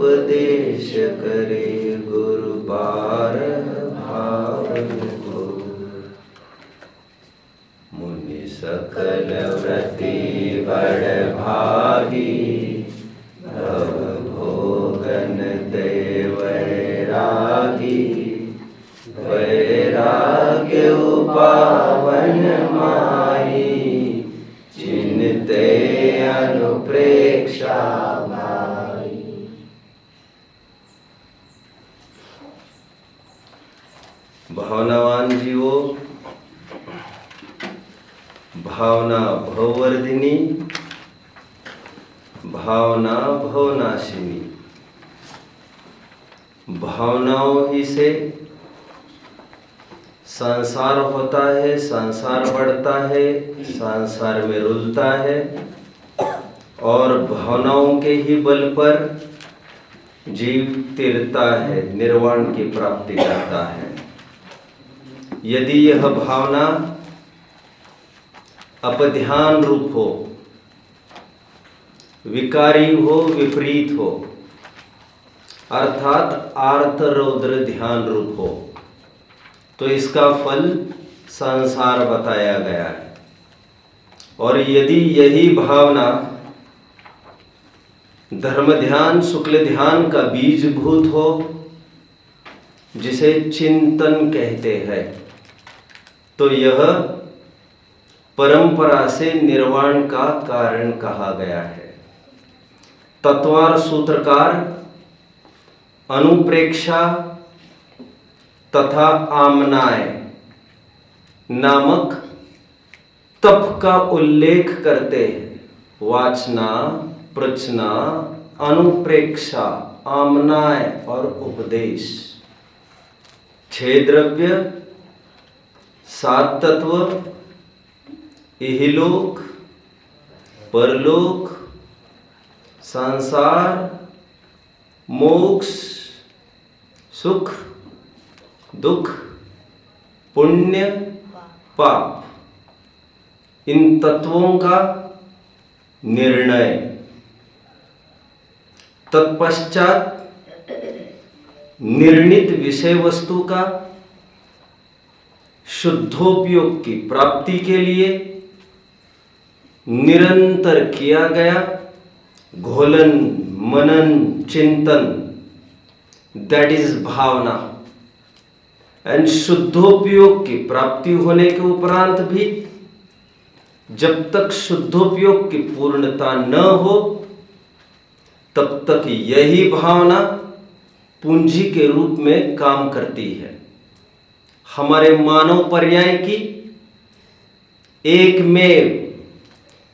उपदेश करे गुरु बार भावन को। मुनि सकल व्रति बड़ भागी, भव भोगन ते वैरागी। वैराग्य पावन माही, चिन्हते अनुप्रेक्षा भाई। भावनावान जीवो, भावना भववर्धिनी, भावना भवनाशिनी। भावनाओं ही से संसार होता है, संसार बढ़ता है, संसार में रुलता है और भावनाओं के ही बल पर जीव तिरता है, निर्वाण की प्राप्ति करता है। यदि यह भावना अपध्यान रूप हो, विकारी हो, विपरीत हो, अर्थात आर्त रौद्र ध्यान रूप हो, तो इसका फल संसार बताया गया है। और यदि यही भावना धर्म ध्यान, शुक्ल ध्यान का बीजभूत हो, जिसे चिंतन कहते हैं, तो यह परंपरा से निर्वाण का कारण कहा गया है। तत्वार सूत्रकार अनुप्रेक्षा तथा आमनाय नामक तप का उल्लेख करते हैं। वाचना, प्रचना, अनुप्रेक्षा, आमनाय और उपदेश। 6 द्रव्य, 7 तत्व, इहलोक, परलोक, संसार, मोक्ष, सुख, दुख, पुण्य, पाप, इन तत्वों का निर्णय। तत्पश्चात निर्णित विषय वस्तु का शुद्धोपयोग की प्राप्ति के लिए निरंतर किया गया घोलन, मनन, चिंतन, दैट इज भावना। एंड शुद्धोपयोग की प्राप्ति होने के उपरांत भी जब तक शुद्धोपयोग की पूर्णता न हो, तब तक यही भावना पूंजी के रूप में काम करती है। हमारे मानव पर्याय की एक में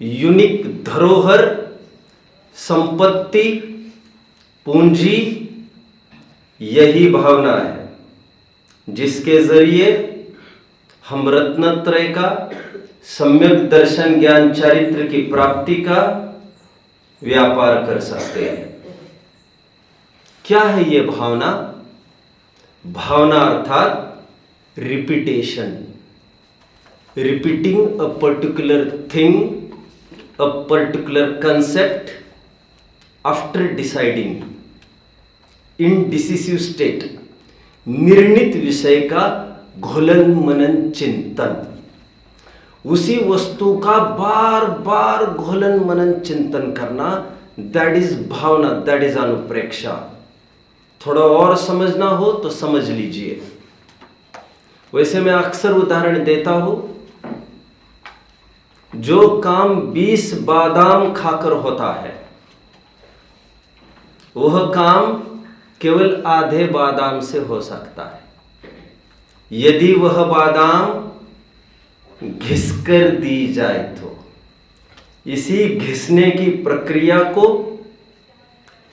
यूनिक धरोहर, संपत्ति, पूंजी यही भावना है, जिसके जरिए हम रत्नत्रय का सम्यक दर्शन, ज्ञान, चारित्र की प्राप्ति का व्यापार कर सकते हैं। क्या है ये भावना? भावना अर्थात repetition, repeating a particular thing, a particular concept after deciding in decisive state. निर्णित विषय का घोलन, मनन, चिंतन, उसी वस्तु का बार बार घोलन, मनन, चिंतन करना, दैट इज भावना, दैट इज अनुप्रेक्षा। थोड़ा और समझना हो तो समझ लीजिए। वैसे मैं अक्सर उदाहरण देता हूं, जो काम 20 बादाम खाकर होता है, वह काम केवल आधे बादाम से हो सकता है। यदि वह बादाम घिसकर दी जाए तो इसी घिसने की प्रक्रिया को,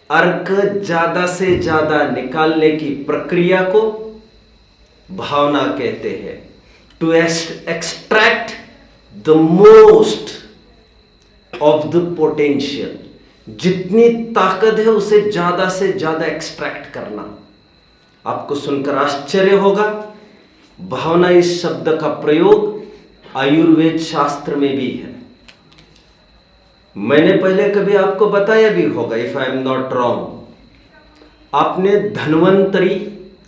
अर्क ज्यादा से ज्यादा निकालने की प्रक्रिया को भावना कहते हैं। To extract the most of the potential, जितनी ताकत है उसे ज्यादा से ज्यादा एक्सट्रैक्ट करना। आपको सुनकर आश्चर्य होगा, भावना इस शब्द का प्रयोग आयुर्वेद शास्त्र में भी है। मैंने पहले कभी आपको बताया भी होगा, if I am not wrong. आपने धन्वंतरी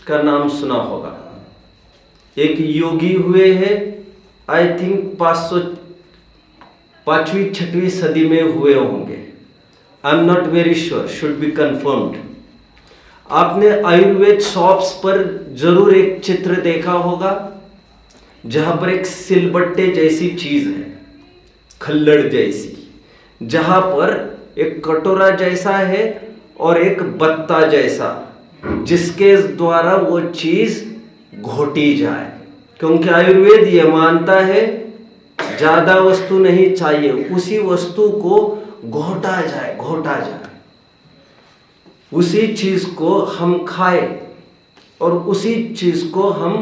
का नाम सुना होगा। एक योगी हुए हैं, आई थिंक 5वीं-6वीं सदी में हुए होंगे, I am not very sure, should be confirmed. आपने आयुर्वेद शॉप्स पर जरूर एक चित्र देखा होगा जहां पर एक सिलबट्टे जैसी चीज है, खल्लड़ जैसी, जहां पर एक कटोरा जैसा है और एक बत्ता जैसा, जिसके द्वारा वो चीज घोटी जाए। क्योंकि आयुर्वेद ये मानता है ज्यादा वस्तु नहीं चाहिए, उसी वस्तु को घोटा जाए, उसी चीज को हम खाए और उसी चीज को हम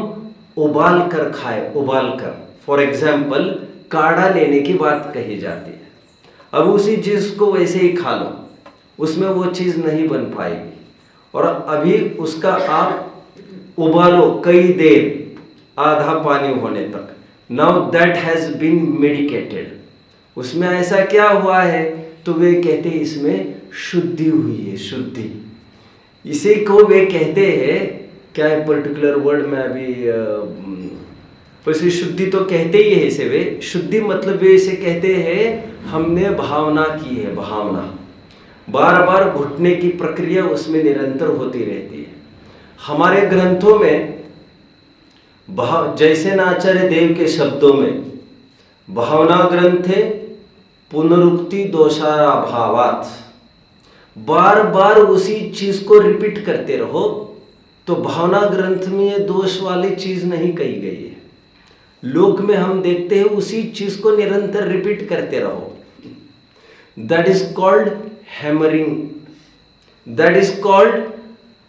उबाल कर खाए, उबाल कर। फॉर एग्जाम्पल काढ़ा लेने की बात कही जाती है। अब उसी चीज को वैसे ही खा लो, उसमें वो चीज नहीं बन पाएगी, और अभी उसका आप उबालो कई देर, आधा पानी होने तक। Now that has been medicated. उसमें ऐसा क्या हुआ है, तो वे कहते हैं इसमें शुद्धि हुई है, शुद्धि। इसी को वे कहते हैं, क्या है पर्टिकुलर वर्ड में अभी, वैसे शुद्धि तो कहते ही है इसे वे, शुद्धि मतलब वे इसे कहते हैं हमने भावना की है, भावना। बार बार घुटने की प्रक्रिया उसमें निरंतर होती रहती है। हमारे ग्रंथों में जैसे आचार्य देव के शब्दों में भावना ग्रंथे पुनरुक्ति दोषारा भावात, बार बार उसी चीज को रिपीट करते रहो तो भावना ग्रंथ में ये दोष वाली चीज नहीं कही गई है। लोक में हम देखते हैं उसी चीज को निरंतर रिपीट करते रहो, that is called hammering, that is called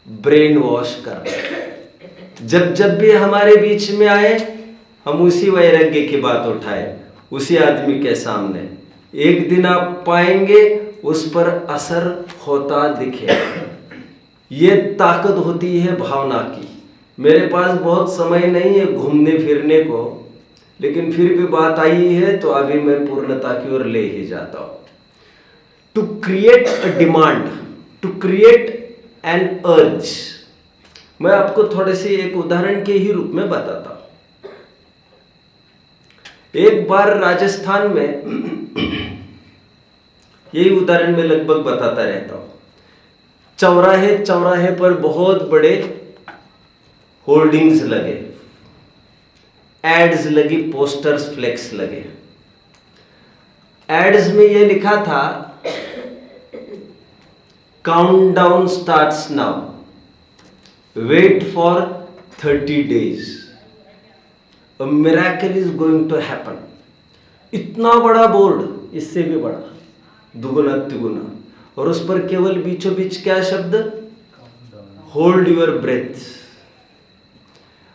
brain wash करना। जब भी हमारे बीच में आए हम उसी वैराग्य की बात उठाए उसी आदमी के सामने, एक दिन आप पाएंगे उस पर असर होता दिखेगा। ये ताकत होती है भावना की। मेरे पास बहुत समय नहीं है घूमने फिरने को, लेकिन फिर भी बात आई है तो अभी मैं पूर्णता की ओर ले ही जाता हूं। To create a demand, to create an urge. मैं आपको थोड़े से एक उदाहरण के ही रूप में बताता हूं। एक बार राजस्थान में यही उदाहरण मैं लगभग बताता रहता हूं। चौराहे पर बहुत बड़े होर्डिंग्स लगे, एड्स लगी, पोस्टर्स, फ्लेक्स लगे। एड्स में यह लिखा था countdown starts now, wait for 30 days, a miracle is going to happen. इतना बड़ा बोर्ड, इससे भी बड़ा, दुगुना तिगुना, और उस पर केवल बीचों बीच क्या शब्द, होल्ड योर ब्रेथ,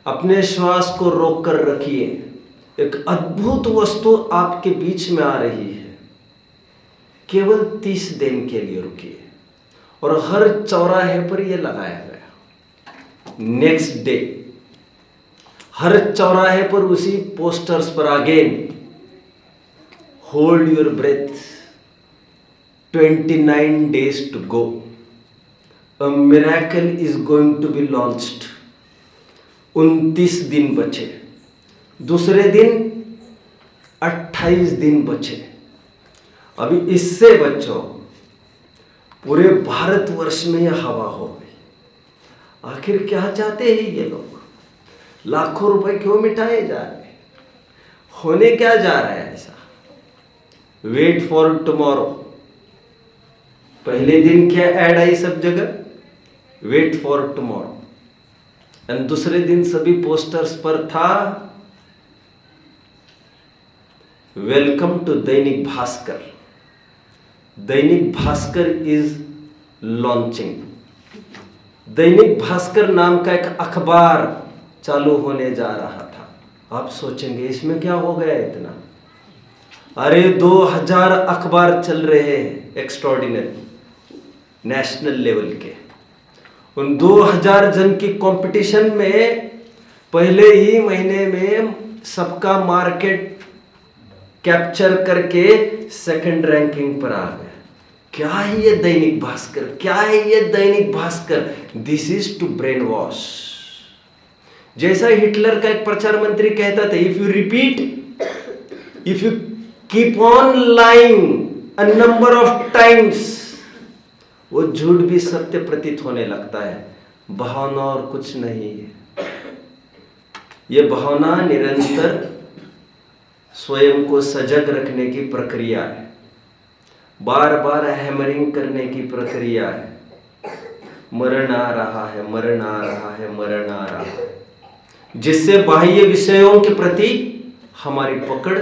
अपने श्वास को रोक कर रखिए। एक अद्भुत वस्तु आपके बीच में आ रही है, केवल 30 दिन के लिए रुकिए। और हर चौराहे पर यह लगाया गया। नेक्स्ट डे हर चौराहे पर उसी पोस्टर्स पर again, hold your breath, 29 days to go, a miracle is going to be launched। 29 दिन बचे। दूसरे दिन 28 दिन बचे। अभी इससे बच्चों पूरे भारतवर्ष में यह हवा हो गई। आखिर क्या चाहते हैं ये लोग? लाखों रुपए क्यों मिटाए जा रहे हैं? होने क्या जा रहा है ऐसा? Wait for tomorrow. पहले दिन क्या ऐड आई सब जगह? Wait for tomorrow. एंड दूसरे दिन सभी पोस्टर्स पर था welcome to Dainik Bhaskar. Dainik Bhaskar is launching. Dainik Bhaskar नाम का एक अखबार चालू होने जा रहा था। आप सोचेंगे इसमें क्या हो गया इतना? अरे 2000 अखबार चल रहे हैं एक्स्ट्रॉर्डिनरी, नेशनल लेवल के। उन 2000 जन की कंपटीशन में पहले ही महीने में सबका मार्केट कैप्चर करके सेकंड रैंकिंग पर आ गए। क्या है ये दैनिक भास्कर, क्या है ये Dainik Bhaskar? This is to brainwash. जैसा हिटलर का एक प्रचार मंत्री कहता था, if you keep on lying a number of times, वो झूठ भी सत्य प्रतीत होने लगता है। भावना और कुछ नहीं है। ये भावना निरंतर स्वयं को सजग रखने की प्रक्रिया है, बार बार हैमरिंग करने की प्रक्रिया है। मरण आ रहा है, मरण आ रहा है, मरण आ रहा है, जिससे बाह्य विषयों के प्रति हमारी पकड़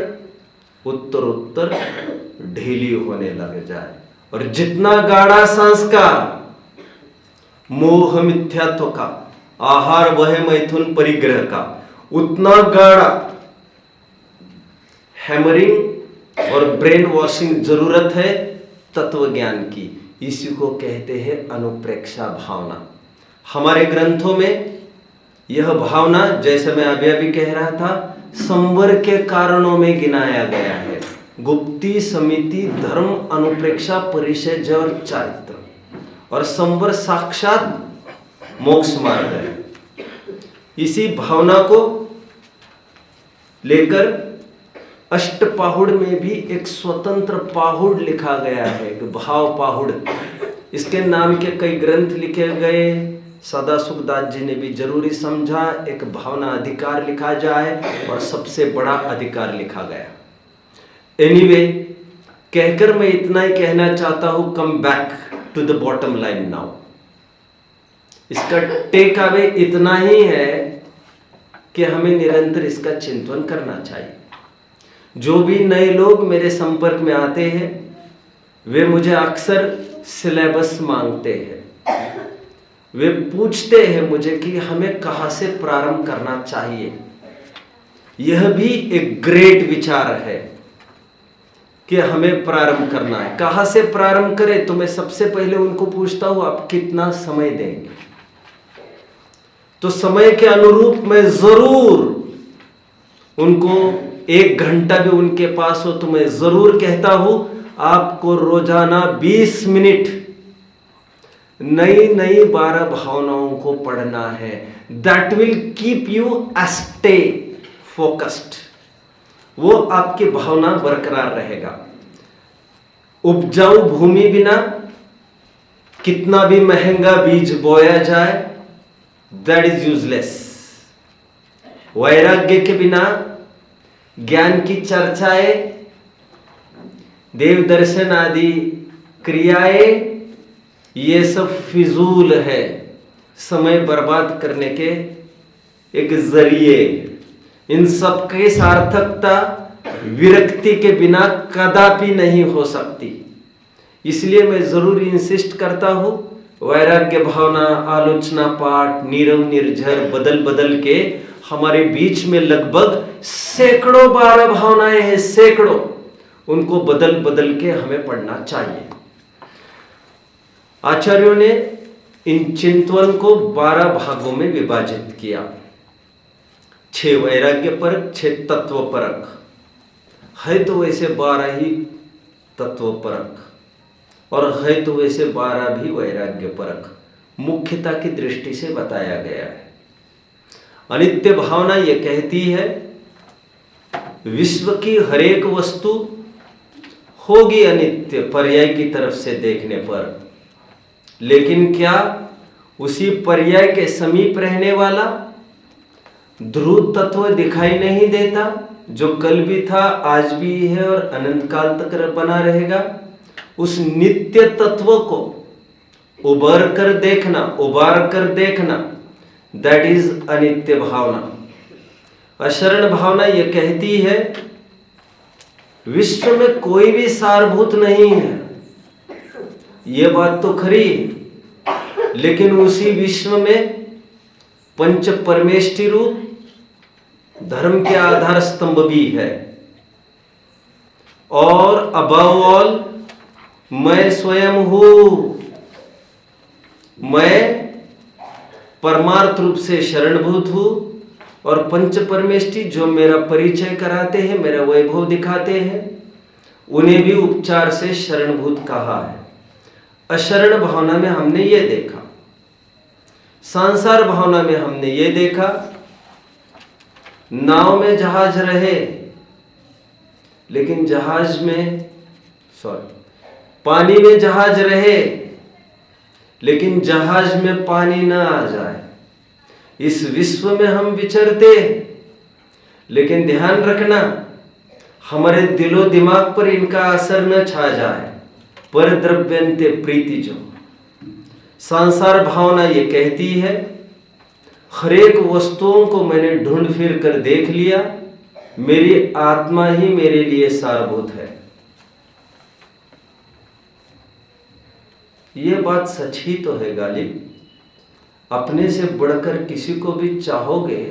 उत्तर उत्तर ढीली होने लग जाए। और जितना गाढ़ा संस्कार मोह मिथ्यात्व का, आहार वह मैथुन परिग्रह का, उतना गाढ़ा हैमरिंग और ब्रेन वॉशिंग जरूरत है तत्व ज्ञान की। इसी को कहते हैं अनुप्रेक्षा भावना। हमारे ग्रंथों में यह भावना, जैसे मैं अभी कह रहा था, संवर के कारणों में गिनाया गया है। गुप्ती, समिति, धर्म, अनुप्रेक्षा, परिचय, जय और चारित्र। और संवर साक्षात मोक्ष मार्ग है। इसी भावना को लेकर अष्टपाहुड़ में भी एक स्वतंत्र पाहुड़ लिखा गया है, भाव पाहुड़। इसके नाम के कई ग्रंथ लिखे गए। सदासुखदास जी ने भी जरूरी समझा एक भावना अधिकार लिखा जाए, और सबसे बड़ा अधिकार लिखा गया। एनीवे, कहकर मैं इतना ही कहना चाहता हूं, come back to the bottom line now. इसका टेक अवे इतना ही है कि हमें निरंतर इसका चिंतन करना चाहिए। जो भी नए लोग मेरे संपर्क में आते हैं, वे मुझे अक्सर सिलेबस मांगते हैं। वे पूछते हैं मुझे कि हमें कहाँ से प्रारंभ करना चाहिए। यह भी एक ग्रेट विचार है कि हमें प्रारंभ करना है। कहाँ से प्रारंभ करें? तो मैं सबसे पहले उनको पूछता हूं, आप कितना समय देंगे? तो समय के अनुरूप मैं जरूर उनको, 1 घंटा भी उनके पास हो तो मैं जरूर कहता हूं, आपको रोजाना 20 मिनट नई नई 12 भावनाओं को पढ़ना है। That will keep you stay focused. वो आपकी भावना बरकरार रहेगा। उपजाऊ भूमि बिना कितना भी महंगा बीज बोया जाए, दैट इज यूजलेस। वैराग्य के बिना ज्ञान की चर्चाएं, देव दर्शन आदि क्रियाएं, ये सब फिजूल है, समय बर्बाद करने के एक जरिए। इन सब की सार्थकता विरक्ति के बिना कदापि नहीं हो सकती। इसलिए मैं जरूर इंसिस्ट करता हूं, वैराग्य भावना, आलोचना पाठ, नीरव निर्झर बदल बदल के हमारे बीच में लगभग सैकड़ों 12 भावनाएं हैं, सैकड़ों। उनको बदल बदल के हमें पढ़ना चाहिए। आचार्यों ने इन चिंतन को 12 भागों में विभाजित किया। 6 वैराग्य परक, 6 तत्व परक है, तो वैसे 12 ही तत्व परक, और है तो वैसे 12 भी वैराग्य परक मुख्यता की दृष्टि से बताया गया है। अनित्य भावना ये कहती है, विश्व की हर एक वस्तु होगी अनित्य पर्याय की तरफ से देखने पर, लेकिन क्या उसी पर्याय के समीप रहने वाला ध्रुव तत्व दिखाई नहीं देता, जो कल भी था, आज भी है और अनंत काल तक बना रहेगा? उस नित्य तत्व को उबार कर देखना, दैट इज अनित्य भावना। अशरण भावना यह कहती है, विश्व में कोई भी सारभूत नहीं है। ये बात तो खरी, लेकिन उसी विश्व में पंच परमेष्टि रूप धर्म के आधार स्तंभ भी है। और अबव ऑल मैं स्वयं हूं। मैं परमार्थ रूप से शरणभूत हूं, और पंच परमेष्टि जो मेरा परिचय कराते हैं, मेरा वैभव दिखाते हैं, उन्हें भी उपचार से शरणभूत कहा है। अशरण भावना में हमने ये देखा, सांसार भावना में हमने ये देखा, नाव में जहाज रहे लेकिन पानी में जहाज रहे लेकिन जहाज में पानी न आ जाए। इस विश्व में हम विचरते लेकिन ध्यान रखना हमारे दिलो दिमाग पर इनका असर न छा जाए। पर द्रव्यंते प्रीति जो संसार भावना ये कहती है, हर एक वस्तुओं को मैंने ढूंढ फिर कर देख लिया, मेरी आत्मा ही मेरे लिए सारभूत है। ये बात सच ही तो है गालिब। अपने से बढ़कर किसी को भी चाहोगे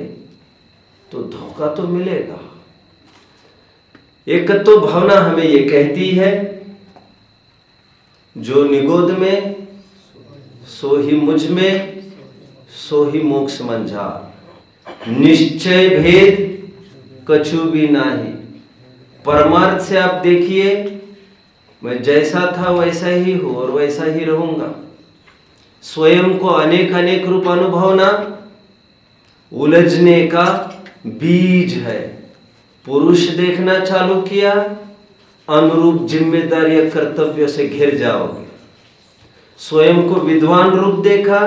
तो धोखा तो मिलेगा। एकत्व भावना हमें ये कहती है, जो निगोद में सो ही मुझ में सो ही मोक्ष मंझार। निश्चय भेद कछु भी नाही। परमार्थ से आप देखिए, मैं जैसा था वैसा ही हूं और वैसा ही रहूंगा। स्वयं को अनेक अनेक रूप अनुभवना उलझने का बीज है। पुरुष देखना चालू किया, अनुरूप जिम्मेदारी या कर्तव्यों से घिर जाओगे। स्वयं को विद्वान रूप देखा,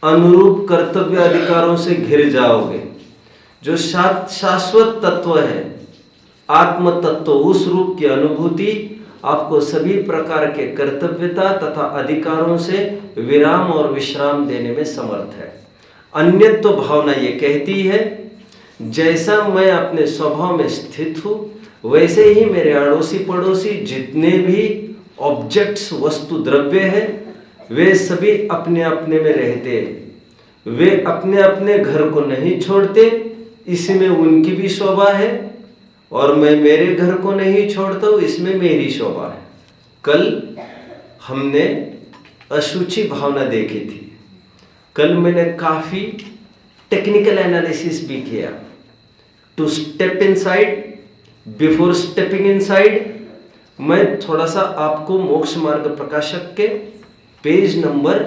अनुरूप कर्तव्य अधिकारों से घिर जाओगे। जो शाश्वत तत्व है, आत्म तत्व, उस रूप की अनुभूति आपको सभी प्रकार के कर्तव्यता तथा अधिकारों से विराम और विश्राम देने में समर्थ है। अन्यत्व भावना ये कहती है, जैसा मैं अपने स्वभाव में स्थित हूं वैसे ही मेरे अड़ोसी पड़ोसी जितने भी ऑब्जेक्ट्स वस्तु द्रव्य हैं वे सभी अपने अपने में रहते हैं। वे अपने अपने घर को नहीं छोड़ते, इसमें उनकी भी शोभा है, और मैं मेरे घर को नहीं छोड़ता हूं, इसमें मेरी शोभा है। कल हमने अशुचि भावना देखी थी। कल मैंने काफी टेक्निकल एनालिसिस भी किया। To step inside before stepping inside, मैं थोड़ा सा आपको मोक्ष मार्ग प्रकाशक के पेज नंबर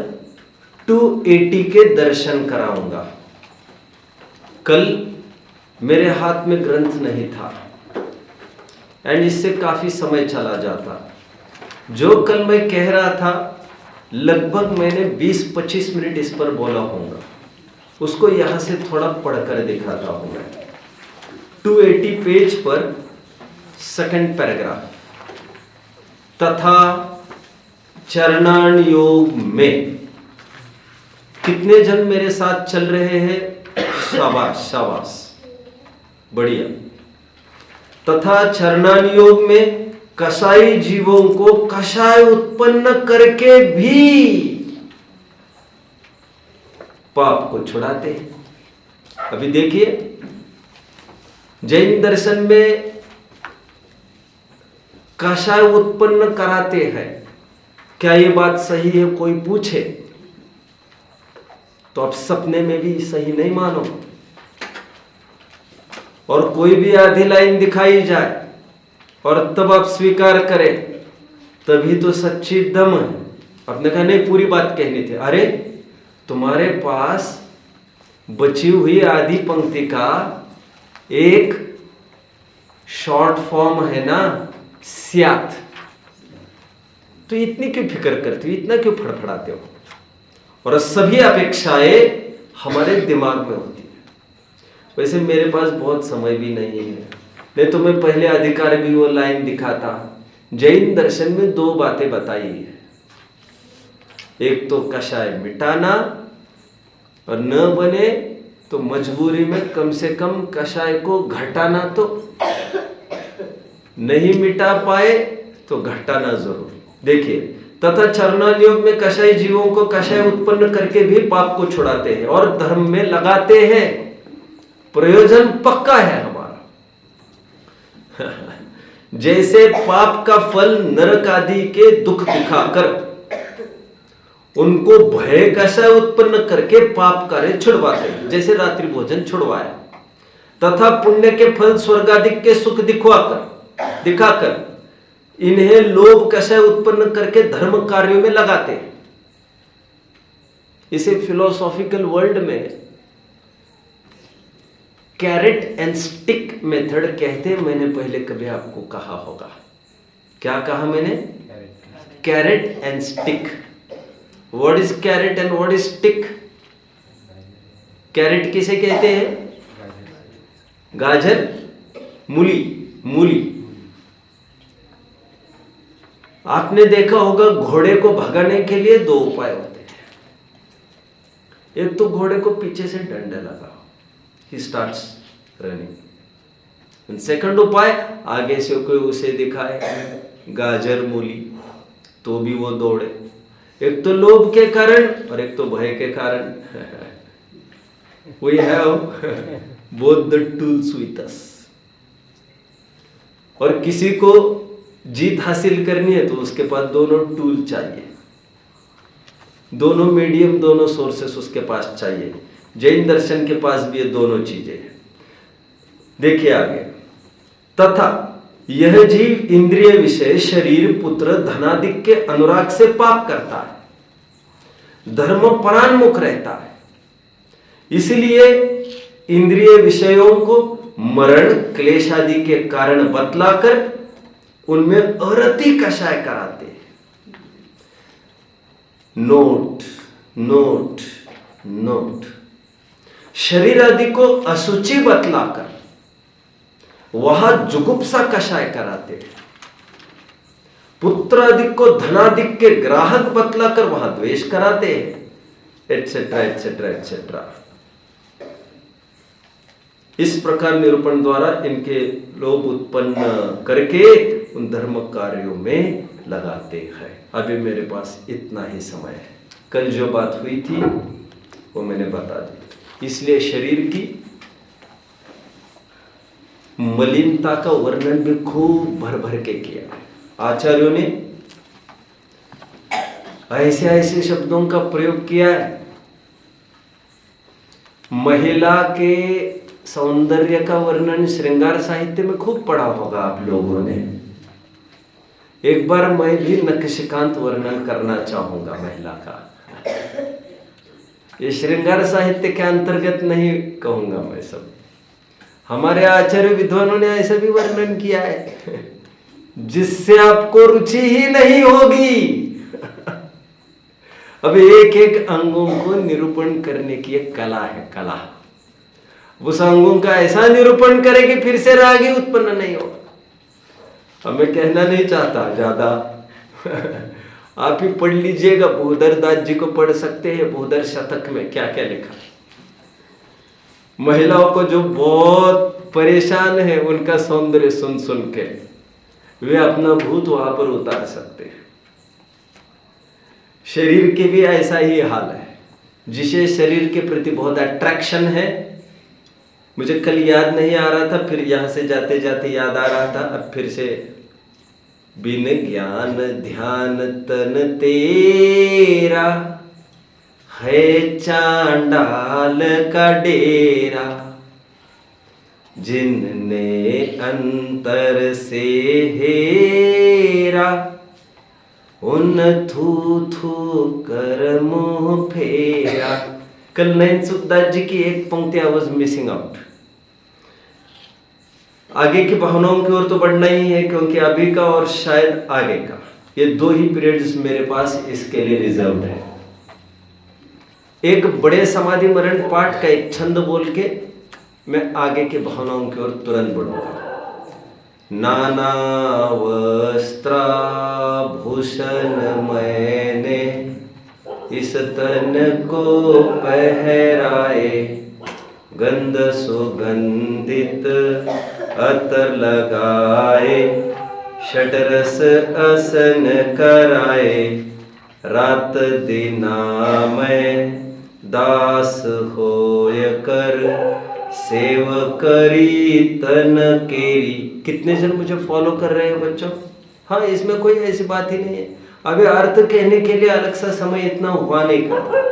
280 के दर्शन कराऊंगा। कल मेरे हाथ में ग्रंथ नहीं था एंड इससे काफी समय चला जाता। जो कल मैं कह रहा था लगभग मैंने 20-25 मिनट इस पर बोला होगा। उसको यहां से थोड़ा पढ़कर दिखाता हूं मैं। 280 पेज पर सेकंड पैराग्राफ, तथा चरणान योग में। कितने जन मेरे साथ चल रहे हैं? शाबाश शाबाश, बढ़िया। तथा चरणान योग में कसाई जीवों को कषाय उत्पन्न करके भी पाप को छुड़ाते हैं। अभी देखिए, जैन दर्शन में कषाय उत्पन्न कराते हैं। क्या ये बात सही है? कोई पूछे तो आप सपने में भी सही नहीं मानो, और कोई भी आधी लाइन दिखाई जाए और तब आप स्वीकार करें, तभी तो सच्ची दम है। आपने कहा नहीं, पूरी बात कहनी थी। अरे तुम्हारे पास बची हुई आधी पंक्ति का एक शॉर्ट फॉर्म है ना, स्यात। तो इतनी क्यों फिक्र करते हो, इतना क्यों फड़फड़ाते हो? और सभी अपेक्षाएं हमारे दिमाग में होती है। वैसे मेरे पास बहुत समय भी नहीं है, नहीं तो मैं पहले अधिकार भी वो लाइन दिखाता। जैन दर्शन में 2 बातें बताई है। एक तो कषाय मिटाना, और न बने तो मजबूरी में कम से कम कषाय को घटाना। तो नहीं मिटा पाए तो घटाना जरूर। देखिए, तथा चरणान योग में कषाय जीवों को कषाय उत्पन्न करके भी पाप को छुड़ाते हैं और धर्म में लगाते हैं। प्रयोजन पक्का है हमारा। जैसे पाप का फल नरक आदि के दुख दिखाकर उनको भय कषाय उत्पन्न करके पाप कार्य छुड़वाते हैं, जैसे रात्रि भोजन छुड़वाया। तथा पुण्य के फल स्वर्ग आदि के सुख दिखाकर इन्हें लोभ कषय उत्पन्न करके धर्म कार्यों में लगाते हैं। इसे फिलोसॉफिकल वर्ल्ड में कैरेट एंड स्टिक मेथड कहते हैं। मैंने पहले कभी आपको कहा होगा। क्या कहा मैंने? Carrot and stick. What is carrot and what is stick? Carrot किसे कहते हैं? गाजर, मूली। मूली आपने देखा होगा, घोड़े को भगाने के लिए दो उपाय होते हैं। एक तो घोड़े को पीछे से डंडा लगाओ, ही स्टार्ट्स रनिंग। सेकंड उपाय, आगे से कोई उसे दिखाए गाजर मूली, तो भी वो दौड़े। एक तो लोभ के कारण और एक तो भय के कारण। We have both the tools with us। और किसी को जीत हासिल करनी है तो उसके पास दोनों टूल चाहिए, दोनों मीडियम, दोनों सोर्सेस उसके पास चाहिए। जैन दर्शन के पास भी ये दोनों चीजें हैं। देखिए आगे, तथा यह जीव इंद्रिय विषय शरीर पुत्र धनादिक के अनुराग से पाप करता है, धर्म परान्मुख रहता है। इसलिए इंद्रिय विषयों को मरण क्लेश आदि के कारण बतलाकर उनमें अरति कषाय कराते हैं। Note note note. शरीर आदि को अशुचि बतलाकर वहां जुगुप्सा कषाय कराते हैं। पुत्र आदि को धनादिक के ग्राहक बतलाकर वहां द्वेष कराते हैं, एटसेट्रा एटसेट्रा एटसेट्रा। इस प्रकार निरूपण द्वारा इनके लोभ उत्पन्न करके उन धर्म कार्यों में लगाते हैं। अभी मेरे पास इतना ही समय है। कल जो बात हुई थी वो मैंने बता दी। इसलिए शरीर की मलिनता का वर्णन भी खूब भर भर के किया। आचार्यों ने ऐसे ऐसे शब्दों का प्रयोग किया है। महिला के सौंदर्य का वर्णन श्रृंगार साहित्य में खूब पढ़ा होगा आप लोगों ने। एक बार मैं भी नक्शिकांत वर्णन करना चाहूंगा महिला का। ये श्रृंगार साहित्य के अंतर्गत नहीं कहूंगा मैं सब। हमारे आचार्य विद्वानों ने ऐसा भी वर्णन किया है जिससे आपको रुचि ही नहीं होगी। अब एक एक अंगों को निरूपण करने की एक कला है, कला। उस अंगों का ऐसा निरूपण करे कि फिर से राग ही उत्पन्न नहीं होगा। हमें कहना नहीं चाहता ज्यादा। आप ही पढ़ लीजिएगा, भूधर दास जी को पढ़ सकते हैं। भूधर शतक में क्या क्या लिखा। महिलाओं को जो बहुत परेशान है उनका सौंदर्य सुन सुन के वे अपना भूत वहां पर उतार सकते हैं। शरीर के भी ऐसा ही हाल है। जिसे शरीर के प्रति बहुत अट्रैक्शन है, मुझे कल याद नहीं आ रहा था, फिर यहां से जाते जाते याद आ रहा था। अब फिर से, बिन ज्ञान ध्यान तन तेरा है चांडाल का डेरा, जिनने अंतर से हेरा, उन थू थू कर मुंह फेरा। कल नैन सुखदास जी की एक पंक्ति आई वाज मिसिंग आउट। आगे की भावनाओं की ओर तो बढ़ना ही है, क्योंकि अभी का और शायद आगे का, ये दो ही पीरियड्स मेरे पास इसके लिए रिजर्व है। एक बड़े समाधि मरण पाठ का एक छंद बोल के मैं आगे के भावनाओं की ओर तुरंत बढ़ूंगा। नाना वस्त्राभूषण मैंने इस तन को पहराए, गंध सुगंधित अतर लगाए, षटरस असन कराए, रात दिना मैं दास होय कर सेव करी तन केरी। कितने जन मुझे फॉलो कर रहे हैं बच्चों? हाँ, इसमें कोई ऐसी बात ही नहीं है। अभी अर्थ कहने के लिए अलग सा समय इतना हुआ नहीं करता।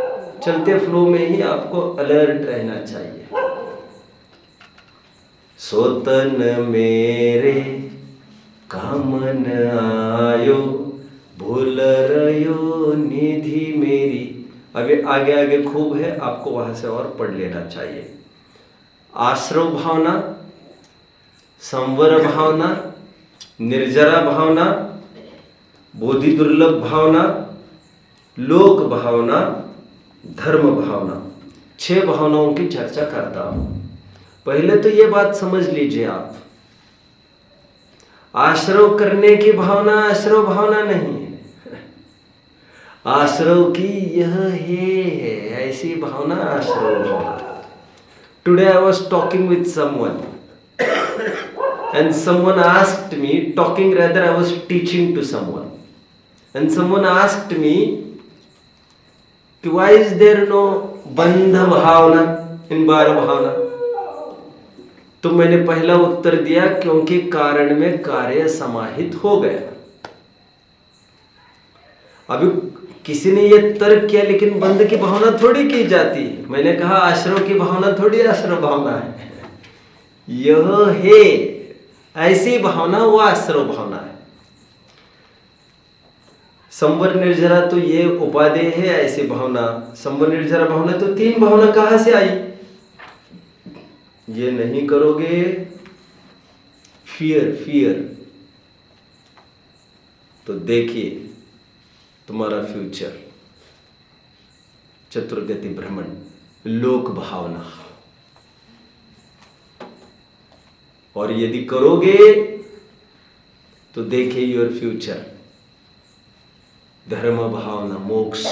चलते फ्लो में ही आपको अलर्ट रहना चाहिए। सोतन मेरे कामन आयो भूल रयो निधि मेरी। अभी आगे आगे खूब है, आपको वहां से और पढ़ लेना चाहिए। आश्रव भावना, संवर भावना, निर्जरा भावना, बोधि दुर्लभ भावना, लोक भावना, धर्म भावना, 6 भावनाओं की चर्चा करता हूं। पहले तो ये बात समझ लीजिए आप, आश्रव करने की भावना आश्रव भावना नहीं है। आश्रव की यह है ऐसी भावना आश्रव भावना। Today I was talking with someone and someone asked me, talking rather I was teaching to someone, and someone asked me, why is there no bandha bhavana in bar bhavana? तो मैंने पहला उत्तर दिया, क्योंकि कारण में कार्य समाहित हो गया। अभी किसी ने ये तर्क किया, लेकिन बंध की भावना थोड़ी की जाती है। मैंने कहा आश्रव की भावना थोड़ी आश्रव भावना है, यह है ऐसी भावना, वो आश्रव भावना है। संवर निर्जरा तो ये उपादेय है ऐसी भावना। संवर निर्जरा भावना तो 3 भावना कहां से आई? ये नहीं करोगे, फियर, तो देखिए तुम्हारा फ्यूचर, चतुर्गति भ्रमण, लोक भावना। और यदि करोगे तो देखिए योर फ्यूचर, धर्म भावना, मोक्ष।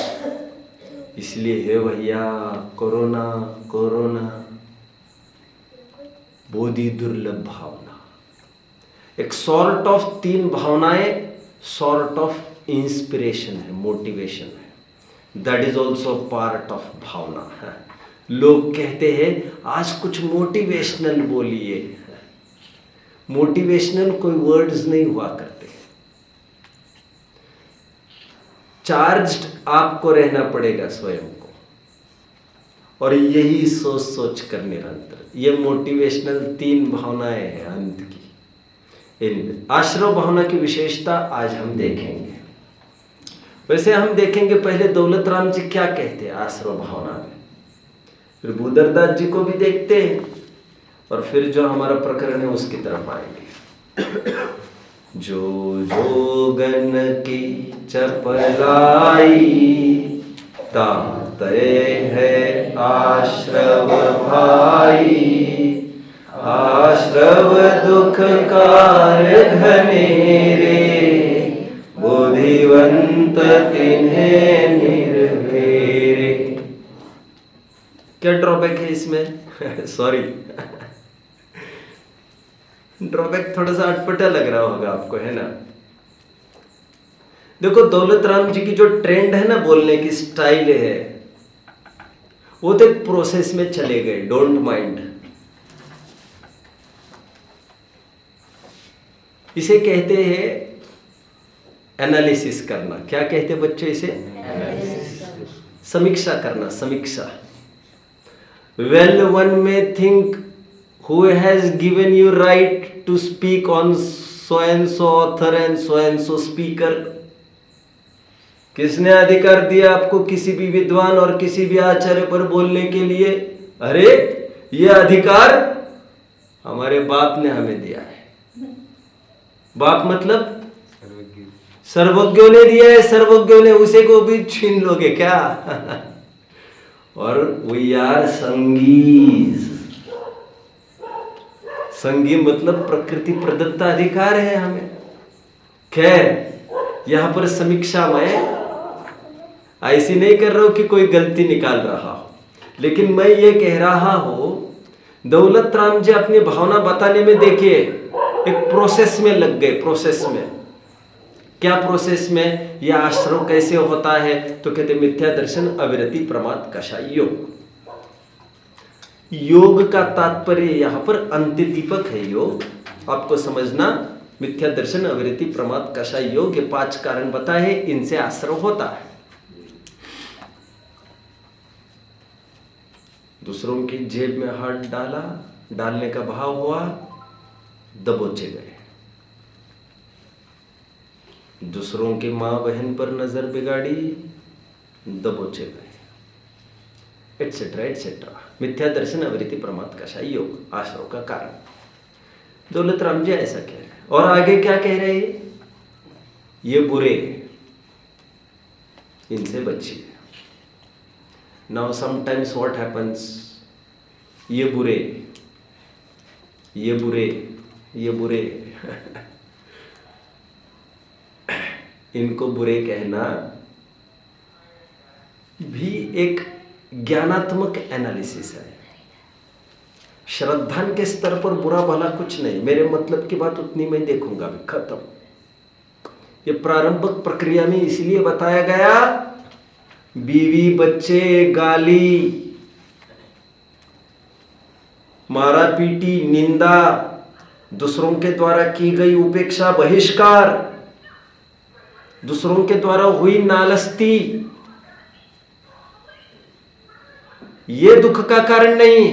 इसलिए हे भैया, कोरोना बोधि दुर्लभ भावना, एक सॉर्ट ऑफ 3 भावनाएं, सॉर्ट ऑफ इंस्पिरेशन है, मोटिवेशन है। That is also part of भावना है। लोग कहते हैं आज कुछ मोटिवेशनल बोलिए। मोटिवेशनल कोई वर्ड्स नहीं हुआ करते। चार्ज्ड आपको रहना पड़ेगा स्वयं को, और यही सोच सोच कर निरंतर। ये मोटिवेशनल 3 भावनाएं हैं अंत की। आश्रव भावना की विशेषता आज हम देखेंगे। वैसे हम देखेंगे पहले दौलत राम जी क्या कहते हैं आश्रव भावना में, फिर भूदरदास जी को भी देखते हैं, और फिर जो हमारा प्रकरण है उसकी तरफ आएंगे। जो जोगन की चपलाई ताते है आश्रव भाई, आश्रव दुख कार्य घनेरे, बुद्धिवंत तिन्हें निर्भेरे। क्या ड्रॉबैक है इसमें? सॉरी, ड्रॉबैक थोड़ा सा अटपटा लग रहा होगा आपको, है ना। देखो दौलत राम जी की जो ट्रेंड है ना, बोलने की स्टाइल है, वो तो एक प्रोसेस में चले गए। डोंट माइंड, इसे कहते हैं एनालिसिस करना। क्या कहते हैं बच्चों इसे? समीक्षा करना, समीक्षा। वेल वन में think who has given you right to speak on so and so author and so speaker? किसने अधिकार दिया आपको किसी भी विद्वान और किसी भी आचार्य पर बोलने के लिए? अरे ये अधिकार हमारे बाप ने हमें दिया है। बाप मतलब सर्वज्ञों ने दिया है, सर्वज्ञों ने, उसे को भी छीन लोगे क्या? और वी आर संगीज। संगी मतलब प्रकृति प्रदत्ता अधिकार है हमें। खैर, यहां पर समीक्षा में ऐसी नहीं कर रहा हूं कि कोई गलती निकाल रहा हो, लेकिन मैं ये कह रहा हूं दौलत राम जी अपनी भावना बताने में देखिए एक प्रोसेस में लग गए। प्रोसेस में क्या? प्रोसेस में यह आश्रव कैसे होता है? तो कहते मिथ्या दर्शन अविरति प्रमाद कषाय योग। योग का तात्पर्य यहां पर अंत्यदीपक है। योग आपको समझना, मिथ्या दर्शन अविरति प्रमाद कषाय योग, ये 5 कारण बताए, इनसे आश्रव होता है। दूसरों की जेब में हाथ डाला, डालने का भाव हुआ, दबोचे गए। दूसरों की माँ बहन पर नजर बिगाड़ी, दबोचे गए, एटसेट्रा एटसेट्रा। मिथ्या दर्शन, अवृत्ति, प्रमाद, कषाय, योग, आश्रव का कारण। दौलत राम जी ऐसा कह रहे हैं। और आगे क्या कह रहे हैं? ये बुरे, इनसे बचिए। नाउ समटाइम्स व्हाट हैपन्स, ये बुरे, ये बुरे, ये बुरे इनको बुरे कहना भी एक ज्ञानात्मक एनालिसिस है। श्रद्धान के स्तर पर बुरा भला कुछ नहीं, मेरे मतलब की बात उतनी मैं देखूंगा, खत्म। ये प्रारंभिक प्रक्रिया में इसलिए बताया गया, बीवी बच्चे, गाली, मारा पीटी, निंदा, दूसरों के द्वारा की गई उपेक्षा, बहिष्कार, दूसरों के द्वारा हुई नालस्ती, ये दुख का कारण नहीं,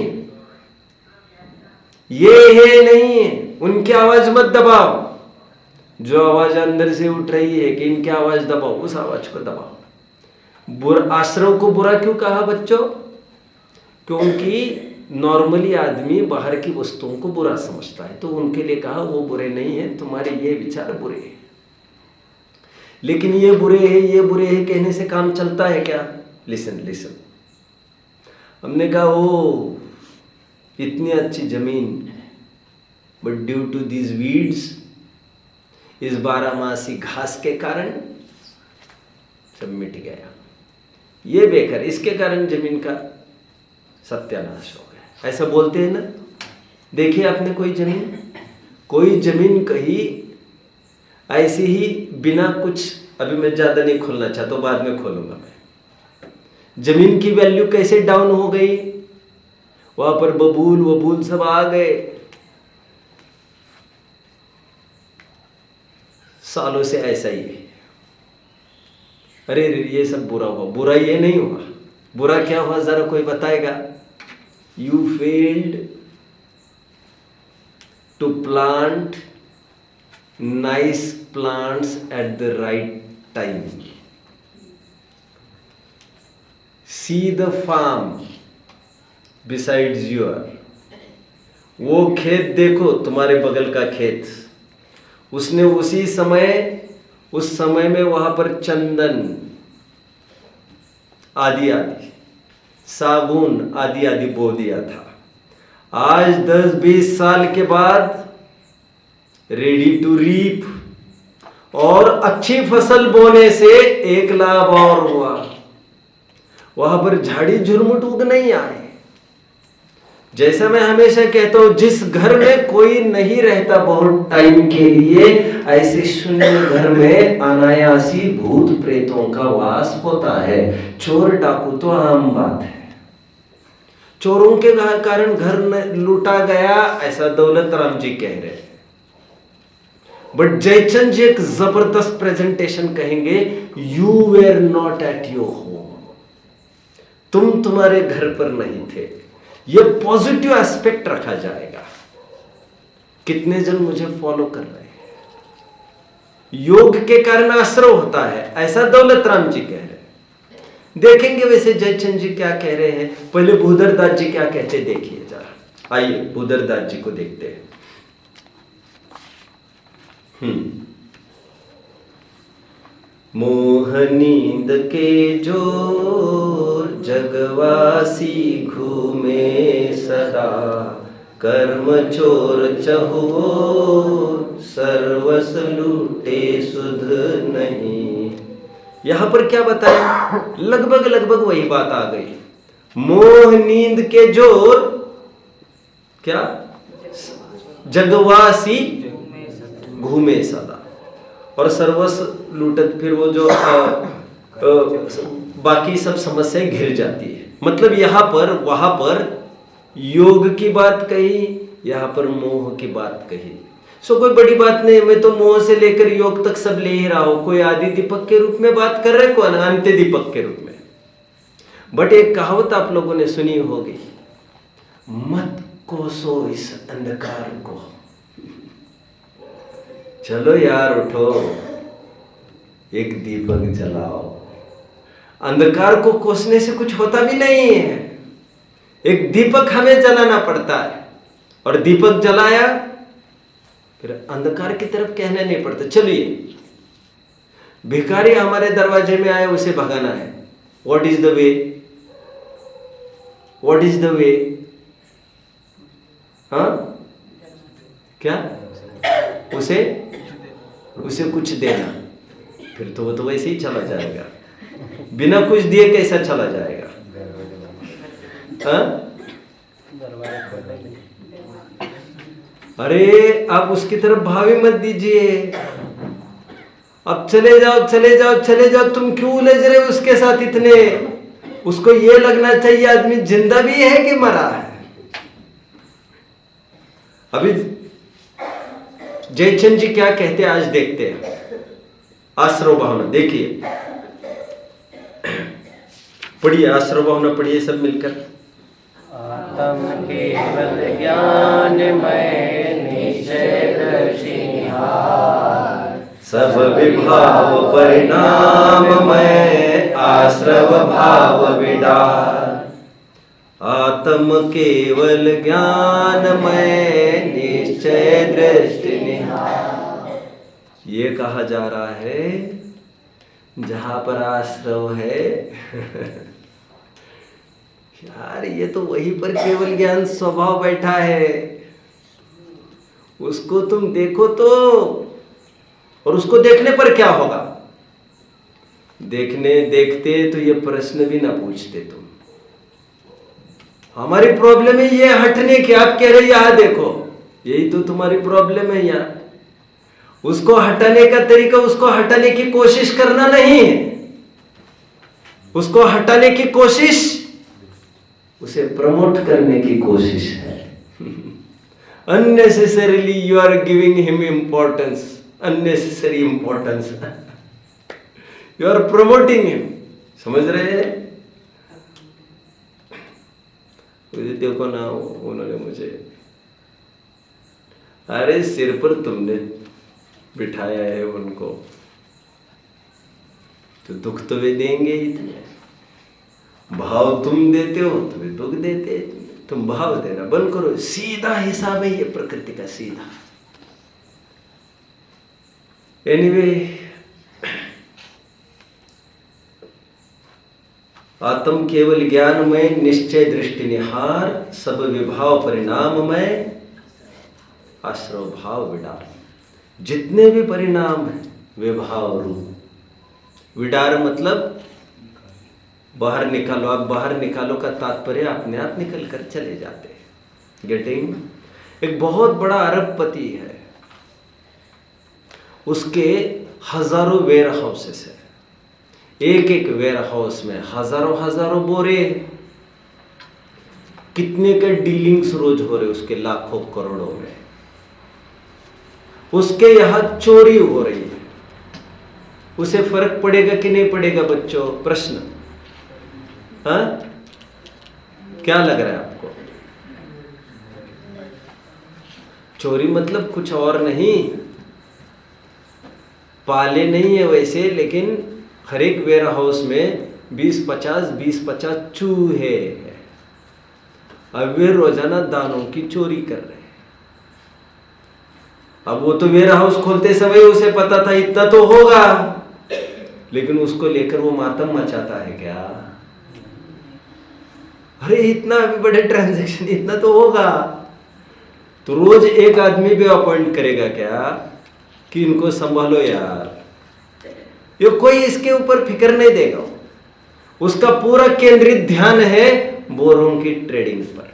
ये है नहीं। उनकी आवाज मत दबाओ। जो आवाज अंदर से उठ रही है कि इनकी आवाज दबाओ, उस आवाज को दबाओ। आश्रव को बुरा क्यों कहा बच्चों? क्योंकि नॉर्मली आदमी बाहर की वस्तुओं को बुरा समझता है, तो उनके लिए कहा वो बुरे नहीं है, तुम्हारे ये विचार बुरे हैं। लेकिन ये बुरे है, ये बुरे है कहने से काम चलता है क्या? लिसन लिसन, हमने कहा वो इतनी अच्छी जमीन, but due to this weeds, इस बारहमासी घास के कारण सब मिट गया। ये बेकार, इसके कारण जमीन का सत्यानाश हो गया, ऐसा बोलते हैं ना। देखिए आपने कोई जमीन कहीं ऐसी ही बिना कुछ, अभी मैं ज्यादा नहीं खोलना चाहता, बाद में खोलूंगा मैं। जमीन की वैल्यू कैसे डाउन हो गई, वहां पर बबूल सब आ गए, सालों से ऐसा ही है। अरे ये सब बुरा हुआ, बुरा ये नहीं हुआ। बुरा क्या हुआ जरा कोई बताएगा? You failed to plant nice plants at the right time. See the farm besides your, वो खेत देखो, तुम्हारे बगल का खेत, उसने उस समय में वहां पर चंदन आदि सागुन आदि बो दिया था। आज 10-20 साल के बाद रेडी टू रीप, और अच्छी फसल बोने से एक लाभ और हुआ, वहां पर झाड़ी झुरमुट उग नहीं आए। जैसा मैं हमेशा कहता हूं, जिस घर में कोई नहीं रहता बहुत टाइम के लिए, ऐसे शून्य घर में अनायासी भूत प्रेतों का वास होता है। चोर डाकू तो आम बात है। चोरों के कारण घर लूटा गया, ऐसा दौलत राम जी कह रहे हैं। बट जयचंद जी एक जबरदस्त प्रेजेंटेशन कहेंगे, you were not at your home, तुम तुम्हारे घर पर नहीं थे। यह पॉजिटिव एस्पेक्ट रखा जाएगा। कितने जन मुझे फॉलो कर रहे हैं? योग के कारण आश्रव होता है, ऐसा दौलत राम जी कह रहे हैं। देखेंगे वैसे जयचंद जी क्या कह रहे हैं। पहले भूदरदास जी क्या कहते देखिए जरा, आइए भूदरदास जी को देखते हैं। मोह नींद के जोर, जगवासी घूमे सदा, कर्म चोर चहुओर, सर्वस लूटे सुध नहीं। यहां पर क्या बताया? लगभग वही बात आ गई। मोह नींद के जोर, क्या? जगवासी घूमे सदा, और सर्वस्व लूटत, फिर वो जो बाकी सब समस्याएं घिर जाती है। मतलब यहां पर वहां पर योग की बात कही, यहां पर मोह की बात कही। सो कोई बड़ी बात नहीं, मैं तो मोह से लेकर योग तक सब ले ही रहा हूं। कोई आदि दीपक के रूप में बात कर रहे, कौन अंत्य दीपक के रूप में। बट एक कहावत आप लोगों ने सुनी होगी, मत कोसो इस अंधकार को। चलो यार उठो, एक दीपक जलाओ। अंधकार को कोसने से कुछ होता भी नहीं है, एक दीपक हमें जलाना पड़ता है, और दीपक जलाया फिर अंधकार की तरफ कहना नहीं पड़ता। चलिए, भिखारी हमारे दरवाजे में आए, उसे भगाना है। What is the way? What is the way? हाँ, क्या? उसे कुछ देना। फिर तो वो तो वैसे ही चला जाएगा, बिना कुछ दिए कैसा चला जाएगा? हाँ? अरे आप उसकी तरफ भाव ही मत दीजिए। अब चले जाओ चले जाओ चले जाओ, तुम क्यों उलझ रहे हो उसके साथ इतने? उसको ये लगना चाहिए आदमी जिंदा भी है कि मरा है। अभी जयचंद जी क्या कहते हैं आज देखते हैं। आश्रव भावना देखिए, पढ़िए आश्रव भावना, पढ़िए सब मिलकर। आत्म केवल ज्ञानमय निश्चय दृष्टि निहार, सब विभाव परिणाममय आश्रव भाव विडार। आत्म केवल ज्ञानमय निश्चय दृष्टि निहार। ये कहा जा रहा है जहां पर आश्रव है यार, ये तो वहीं पर केवल ज्ञान स्वभाव बैठा है। उसको तुम देखो तो, और उसको देखने पर क्या होगा? देखते तो ये प्रश्न भी ना पूछते तुम। हमारी प्रॉब्लम है ये हटने की। आप कह रहे यहां देखो, यही तो तुम्हारी प्रॉब्लम है यार। उसको हटाने का तरीका, उसको हटाने की कोशिश करना नहीं है। उसको हटाने की कोशिश उसे प्रमोट करने की कोशिश है। Unnecessarily you are giving him importance, unnecessary importance. You are promoting him, समझ रहे हैं? देखो ना, उन्होंने मुझे, अरे सिर पर तुमने बिठाया है उनको, तो दुख तो वे देंगे ही तुम्हें। भाव तुम देते हो तो वे दुख देते हैं। तुम भाव देना बंद करो। सीधा हिसाब है ये प्रकृति का, सीधा। एनीवे, आत्म केवल ज्ञानमय निश्चय दृष्टि निहार, सब विभाव परिणाममय आश्रव भाव विडार। जितने भी परिणाम हैं वे भाव रूप। विडार मतलब बाहर निकालो। आप बाहर निकालो का तात्पर्य अपने आप निकल कर चले जाते हैं। गेटिंग? एक बहुत बड़ा अरबपति है, उसके हजारों वेयर हाउसेस है। एक एक वेयर हाउस में हजारों बोरे। कितने के डीलिंग्स रोज हो रहे उसके, लाखों करोड़ों में। उसके यहां चोरी हो रही है। उसे फर्क पड़ेगा कि नहीं पड़ेगा बच्चों? प्रश्न। हाँ, क्या लग रहा है आपको? चोरी मतलब कुछ और नहीं, पाले नहीं है वैसे, लेकिन हर एक वेयर हाउस में 20-50 चूहे हैं। अब वे रोजाना दानों की चोरी कर रहे हैं। अब वो तो वेयर हाउस खोलते समय उसे पता था इतना तो होगा, लेकिन उसको लेकर वो मातम मचाता है क्या? अरे इतना अभी बड़े ट्रांजैक्शन, इतना तो होगा। तो रोज एक आदमी भी अपॉइंट करेगा क्या कि इनको संभालो यार? ये कोई इसके ऊपर फिक्र नहीं देगा। उसका पूरा केंद्रित ध्यान है बोरों की ट्रेडिंग पर।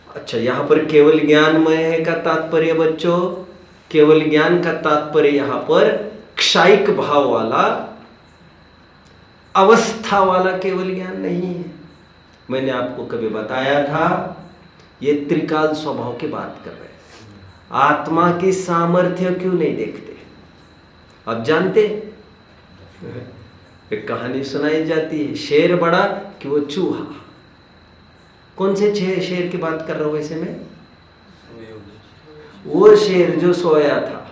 अच्छा, यहां पर केवल ज्ञानमय है का तात्पर्य बच्चों, केवल ज्ञान का तात्पर्य यहां पर क्षायिक भाव वाला, अवस्था वाला केवल ज्ञान नहीं है। मैंने आपको कभी बताया था, ये त्रिकाल स्वभाव की बात कर रहे हैं। आत्मा की सामर्थ्य क्यों नहीं देखते? अब जानते, एक कहानी सुनाई जाती है, शेर बड़ा कि वो चूहा। कौन से शेर की बात कर रहा हूं वैसे मैं? वो शेर जो सोया था,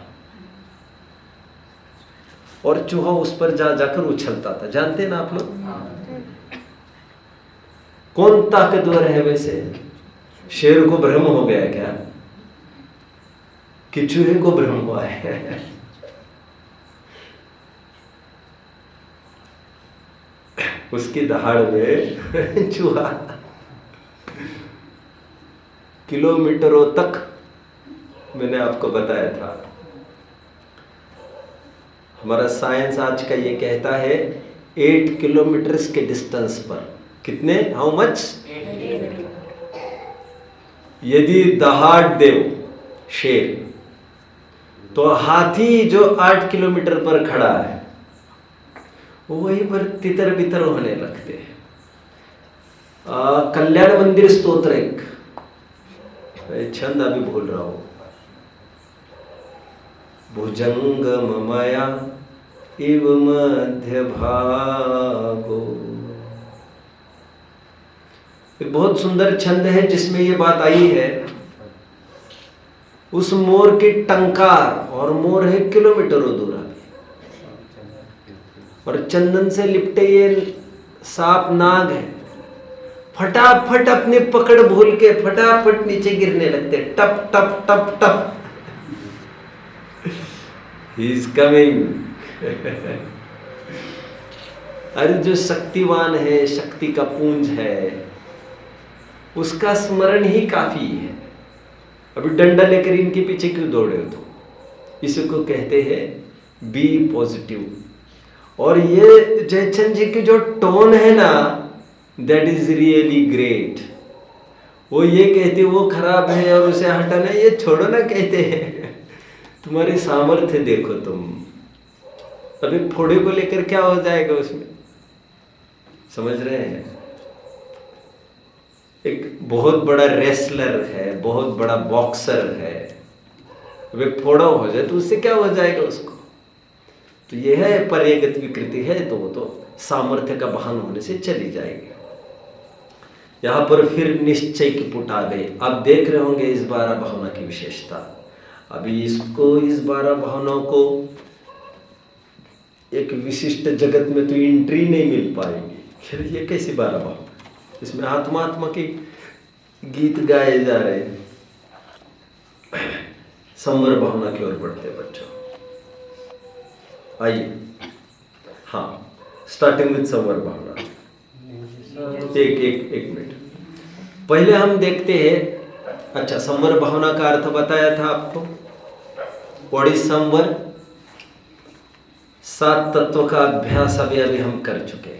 और चूहा उस पर जा जाकर उछलता था। जानते हैं ना आप लोग? कौन ताकतवर है वैसे? शेर को भ्रम हो गया क्या कि चूहे को भ्रम हुआ है? उसकी दहाड़ में चूहा किलोमीटरों तक, मैंने आपको बताया था, हमारा साइंस आज का ये कहता है 8 किलोमीटर के डिस्टेंस पर, कितने, हाउ मच, यदि दहाड़ दे शेर, तो हाथी जो 8 किलोमीटर पर खड़ा है वो वहीं पर तितर बितर होने लगते हैं। कल्याण मंदिर स्तोत्र एक छंद अभी भूल रहा हूं, भुजंग ममया इव मध्य भागो, एक बहुत सुंदर छंद है जिसमें ये बात आई है। उस मोर की टंकार, और मोर है किलोमीटरों दूर, और चंदन से लिपटे ये सांप नाग है, फटाफट अपनी पकड़ भूल के फटाफट नीचे गिरने लगते, टप टप टप टप, ही इज कमिंग। अरे जो शक्तिवान है, शक्ति का पुंज है, उसका स्मरण ही काफी है। अभी डंडा लेकर इनके पीछे क्यों दौड़े हो? तो इसको कहते हैं बी पॉजिटिव। और ये जयचंद जी की जो टोन है ना, दैट इज रियली ग्रेट। वो ये कहते वो खराब है और उसे हटाना, ये छोड़ो ना, कहते हैं तुम्हारी सामर्थ्य देखो तुम, अभी फोड़े को लेकर क्या हो जाएगा उसमें, समझ रहे हैं? एक बहुत बड़ा रेसलर है, बहुत बड़ा बॉक्सर है, अभी फोड़ा हो जाए तो उससे क्या हो जाएगा उसको? तो यह है पर्यगत विकृति है, तो वो तो सामर्थ्य का बहान होने से चली जाएगी। यहां पर फिर निश्चय की पुट आ गई। आप देख रहे होंगे इस 12 भावना की विशेषता। अभी इसको, इस 12 भावनाओं को एक विशिष्ट जगत में तो एंट्री नहीं मिल पाएगी। फिर ये कैसी 12 भावना? इसमें आत्मा आत्मा के गीत गाए जा रहे हैं। संवर भावना की ओर बढ़ते बच्चों, आइए। हाँ, स्टार्टिंग विद संवर भावना। एक मिनट पहले हम देखते हैं। अच्छा, संवर भावना का अर्थ बताया था आपको। व्हाट इज संवर? 7 तत्व का अभ्यास अभी हम कर चुके हैं।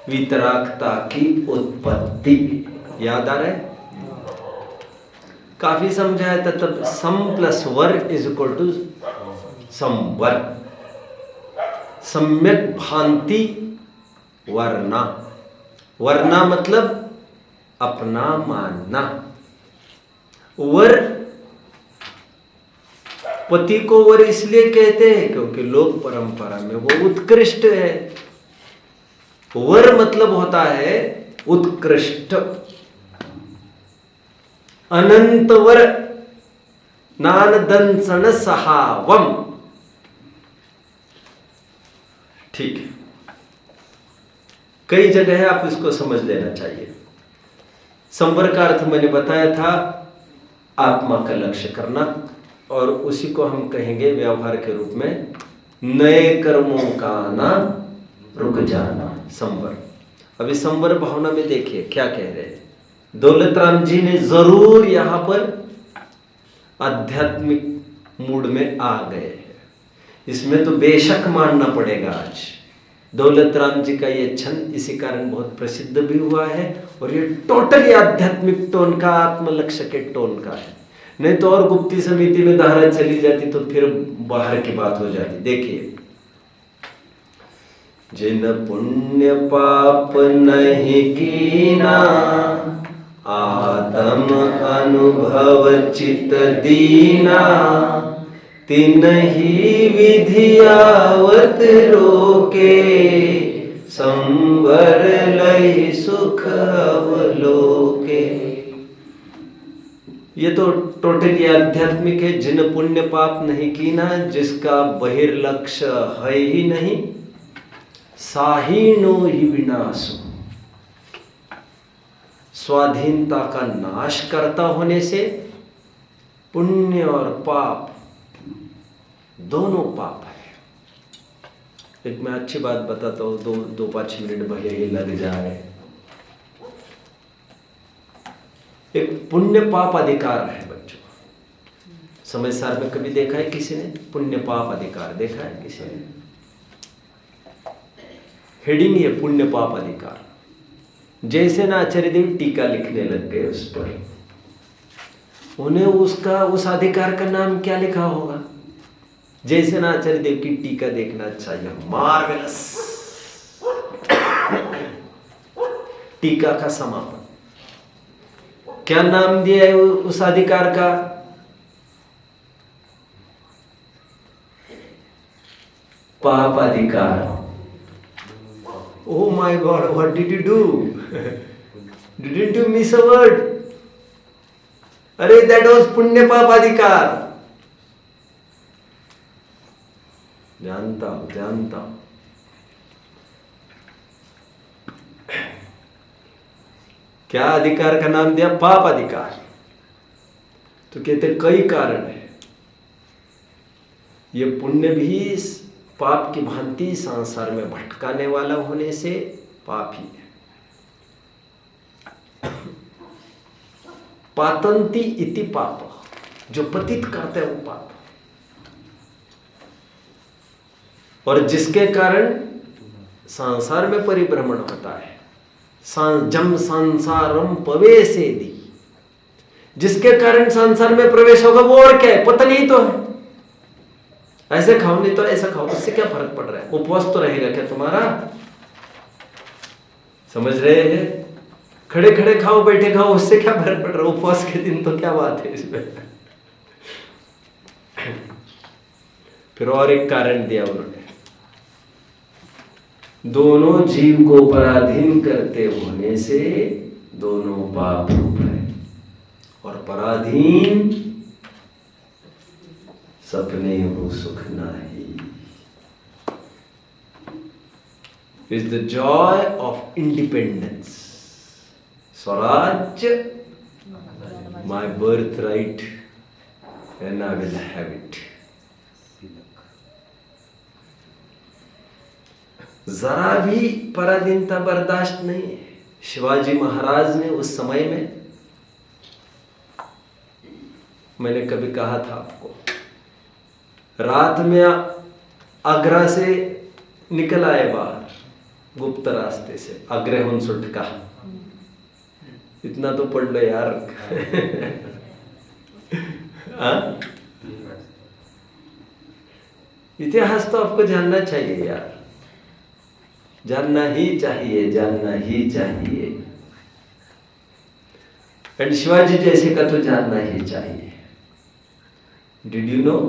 वितरागता की उत्पत्ति याद आ रहा है? काफी समझाया था तब। सम प्लस वर इज इक्वल टू संवर। सम्यक भांति वर्णा। वर्णा मतलब अपना मानना। वर, पति को वर इसलिए कहते हैं क्योंकि लोक परंपरा में वो उत्कृष्ट है। वर मतलब होता है उत्कृष्ट। अनंतवर नानदंसन सहावम। ठीक है, कई जगह है, आप इसको समझ लेना चाहिए। संवर का अर्थ मैंने बताया था, आत्मा का लक्ष्य करना, और उसी को हम कहेंगे व्यवहार के रूप में नए कर्मों का ना रुक जाना, संवर। अभी संवर भावना में देखिए क्या कह रहे हैं। दौलत राम जी ने जरूर यहां पर आध्यात्मिक मूड में आ गए हैं। इसमें तो बेशक मानना पड़ेगा। आज दौलत राम जी का ये छंद इसी कारण बहुत प्रसिद्ध भी हुआ है, और ये टोटली आध्यात्मिक टोन का, आत्म लक्ष्य के टोन का है। नहीं तो और गुप्ती समिति में धारा चली जाती तो फिर बाहर की बात हो जाती। देखिए, जिन पुण्य पाप नहीं कीना, आत्म अनुभव चित दीना, तिनहि विधियावत रोके, संवर लहि सुख अवलोके। ये तो टोटली आध्यात्मिक है। जिन पुण्य पाप नहीं कीना, जिसका बहिर्लक्ष्य है ही नहीं, साहीनो ही विनाशो। स्वाधीनता का नाश करता होने से पुण्य और पाप दोनों पाप है। एक मैं अच्छी बात बताता हूं, 2-5 मिनट भले ही लग जाए। एक पुण्य पाप अधिकार है बच्चों। समय सार में कभी देखा है किसी ने पुण्य पाप अधिकार? देखा है किसी ने? हेडिंग है पुण्य पाप अधिकार। जैसे ना आचार्य देव टीका लिखने लग गए उस पर, उन्हें उसका उस अधिकार का नाम क्या लिखा होगा? जैसे ना आचार्य देव की टीका देखना चाहिए, मार्वेलस। टीका का समापन क्या नाम दिया है उस अधिकार का? पाप अधिकार। Oh my God, what did you do? Didn't you miss a word? अरे that was पुण्य पाप अधिकार। जानता हूं। क्या अधिकार का नाम दिया? पाप अधिकार। तो कहते कई कारण है। ये पुण्य भी पाप की भांति संसार में भटकाने वाला होने से पाप ही है। पातंती इति पाप, जो पतित करते हैं वो पाप, और जिसके कारण संसार में परिभ्रमण होता है। जम संसारम पवेसेदि, जिसके कारण संसार में प्रवेश होगा वो और क्या है? पतन ही तो है। ऐसे खाओ नहीं तो ऐसा खाओ, उससे क्या फर्क पड़ रहा है? उपवास तो रहेगा क्या तुम्हारा? समझ रहे हैं? खड़े खड़े खाओ, बैठे खाओ, उससे क्या फर्क पड़ रहा है? उपवास के दिन तो क्या बात है इसमें? फिर और एक कारण दिया उन्होंने, दोनों जीव को पराधीन करते होने से दोनों पाप रूप है। और पराधीन सपने हो सुख नाही। Is the joy of independence. स्वराज्य my birth right and I will have it. जरा भी पराधीनता बर्दाश्त नहीं है। शिवाजी महाराज ने उस समय में, मैंने कभी कहा था आपको, रात में आगरा से निकल आए बाहर गुप्त रास्ते से, अग्रहण सुट का। इतना तो पढ़ लो यार। इतिहास तो आपको जानना चाहिए यार, जानना ही चाहिए, जानना ही चाहिए। एंड शिवाजी जैसे का तो जानना ही चाहिए। Did you know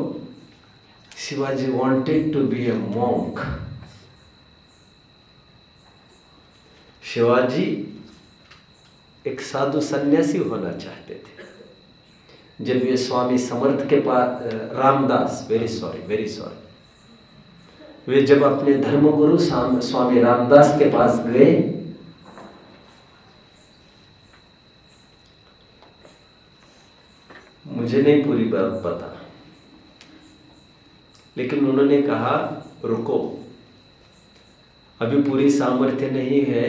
Shivaji wanted to be a monk. Shivaji एक साधु सन्यासी होना चाहते थे। जब ये स्वामी समर्थ के पास, रामदास, वेरी सॉरी, वे जब अपने धर्मगुरु स्वामी रामदास के पास गए, मुझे नहीं पूरी बात पता, लेकिन उन्होंने कहा रुको, अभी पूरी सामर्थ्य नहीं है,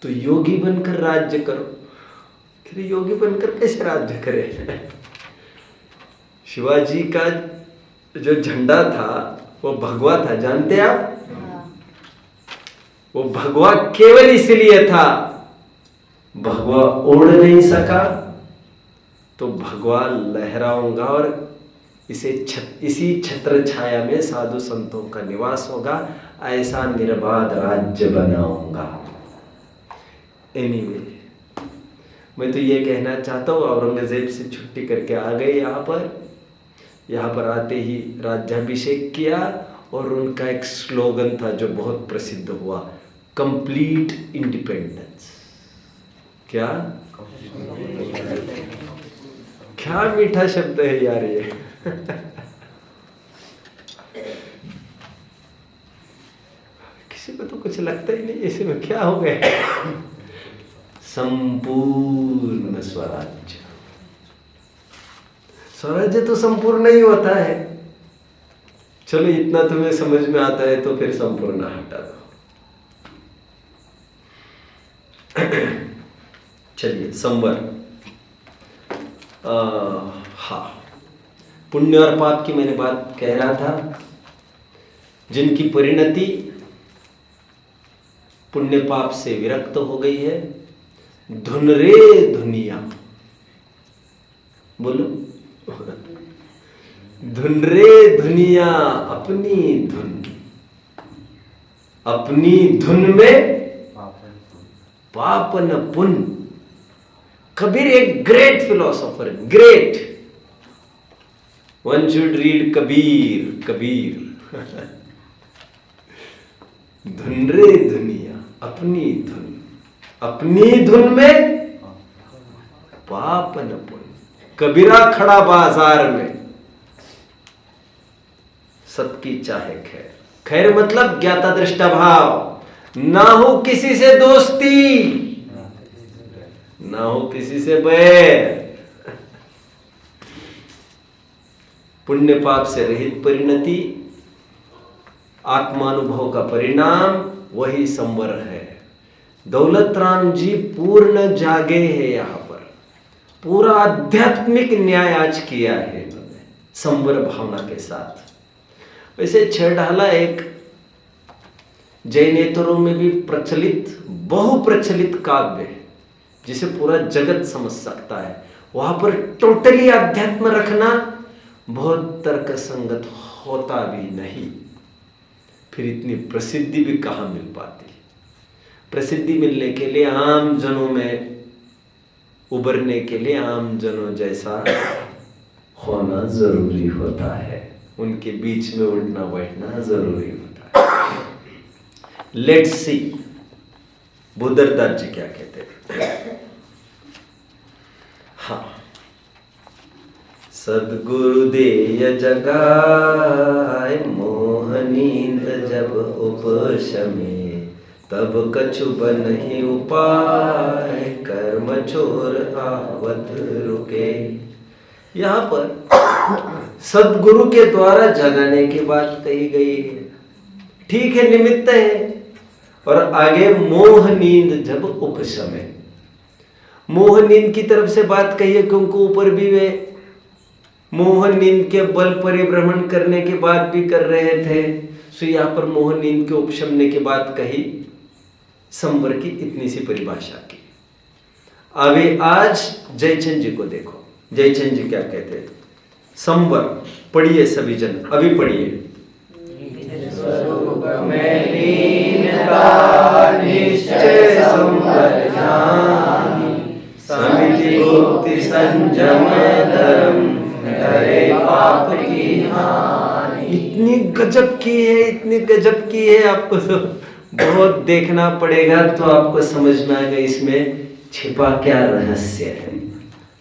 तो योगी बनकर राज्य करो। फिर योगी बनकर कैसे राज्य करे? शिवाजी का जो झंडा था वो भगवा था, जानते आप? वो भगवा केवल इसलिए था, भगवा उड़ नहीं सका तो भगवा लहराऊंगा और इसी छत्र छाया में साधु संतों का निवास होगा, ऐसा निर्बाध राज्य बनाऊंगा। एनीवे, मैं तो ये कहना चाहता हूँ, औरंगजेब से छुट्टी करके आ गए यहाँ पर आते ही राज्याभिषेक किया, और उनका एक स्लोगन था जो बहुत प्रसिद्ध हुआ, कंप्लीट इंडिपेंडेंस। क्या? क्या मीठा शब्द है यार ये। किसी को तो कुछ लगता ही नहीं ऐसे में क्या हो गया। संपूर्ण स्वराज्य। स्वराज्य तो संपूर्ण नहीं होता है। चलो इतना तुम्हें समझ में आता है तो फिर संपूर्ण हटा दो। चलिए संवर। हाँ, पुण्य और पाप की मैंने बात कह रहा था। जिनकी परिणति पुण्य पाप से विरक्त हो गई है, धुन रे धुनिया, बोलो धुन रे धुनिया अपनी धुन, अपनी धुन में पाप न पुण्य। कबीर एक great philosopher, great. One should read Kabir, Kabir. धुन रे धुनिया अपनी धुन, अपनी धुन में पाप न पुण्य। कबीरा खड़ा बाजार में, सबकी चाहे खैर। खैर मतलब ज्ञाता दृष्टा भाव, ना हो किसी से दोस्ती, ना हो किसी से बैर। पुण्य पाप से रहित परिणति, आत्मानुभव का परिणाम, वही संवर है। दौलत राम जी पूर्ण जागे हैं। यहां पर पूरा आध्यात्मिक न्याय आज किया है इन्होंने संवर भावना के साथ। वैसे छेड़ाला एक जैनेतरों में भी प्रचलित, बहुप्रचलित काव्य है जिसे पूरा जगत समझ सकता है। वहां पर टोटली अध्यात्म रखना बहुत तर्क संगत होता भी नहीं, फिर इतनी प्रसिद्धि भी कहां मिल पाती। प्रसिद्धि मिलने के लिए आम जनों में उभरने के लिए आम जनों जैसा होना जरूरी होता है, उनके बीच में उठना बैठना जरूरी होता है। लेट्स सी बुद्धदास जी क्या कहते हैं। हाँ, सद्गुरुदेय जगाए मोह नींद जब उपशमे, तब कछु बनहि उपाय कर्म छोर आवत रुके। यहाँ पर सद्गुरु के द्वारा जगाने की बात कही गई है, ठीक है, निमित्त है। और आगे मोह नींद जब उपशमे, मोह नींद की तरफ से बात कही है क्योंकि ऊपर भी वे मोह नींद के बल परिभ्रमण करने की बात भी कर रहे थे। सो यहाँ पर मोह नींद के उपशमने की बात कही, संवर की इतनी सी परिभाषा की। अभी आज जयचंद जी को देखो, जयचंद जी क्या कहते हैं। संवर पढ़िए सभी जन, अभी पढ़िए। निश्चय संवर जानी, समिति गुप्ति संयम धर्म, करे पाप की हानि। इतनी गजब की है, इतनी गजब की है, आपको तो बहुत देखना पड़ेगा तो आपको समझ में आएगा इसमें छिपा क्या रहस्य है।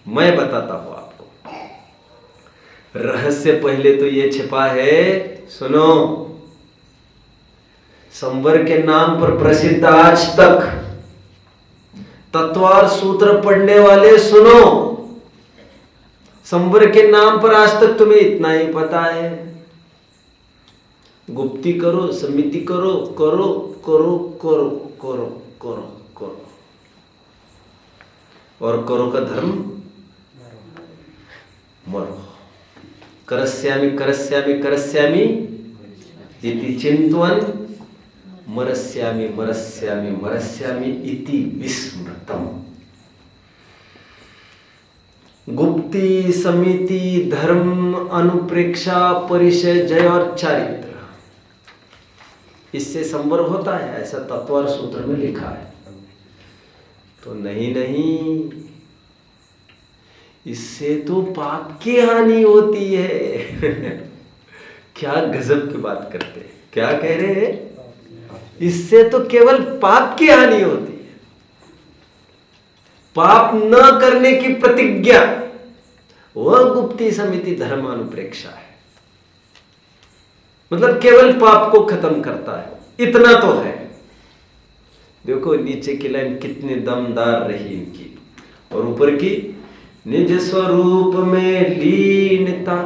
मैं बताता हूं आपको रहस्य। पहले तो ये छिपा है, सुनो। संवर के नाम पर प्रसिद्ध आज तक तत्वार सूत्र पढ़ने वाले सुनो, संवर के नाम पर आज तक तुम्हें इतना ही पता है, गुप्ती करो, समिति करो, करो करो करो करो करो करो, और करो का धर्म मरो। करस्यामि करस्यामि करस्यामि इति चिंतवन, मरस्यामि मरस्यामि मरस्यामि इति विस्मृतम। गुप्ती, समिति, धर्म, अनुप्रेक्षा, परिचय, जय और चारित्र, इससे संवर होता है, ऐसा तत्वार सूत्र में लिखा है। तो नहीं नहीं, इससे तो पाप की हानि होती है। क्या गजब की बात करते हैं, क्या कह रहे हैं। इससे तो केवल पाप की हानि होती है। पाप न करने की प्रतिज्ञा, वह गुप्ती समिति धर्मानुप्रेक्षा है, मतलब केवल पाप को खत्म करता है, इतना तो है। देखो नीचे की लाइन कितनी दमदार रही इनकी, और ऊपर की निज स्वरूप में लीनता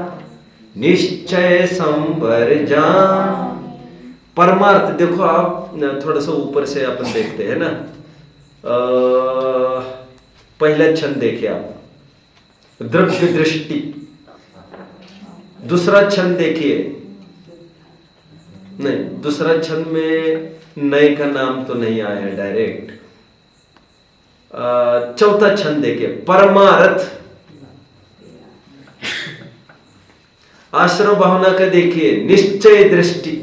निश्चय संवर जान। परमार्थ देखो आप थोड़ा सा ऊपर से अपन देखते हैं ना, पहला छंद देखिए आप, द्रव्य दृष्टि। दूसरा छंद देखिए, नहीं दूसरा छंद में नए का नाम तो नहीं आया डायरेक्ट। चौथा छंद देखिए, परमार्थ। आश्रम भावना का देखिए, निश्चय दृष्टि।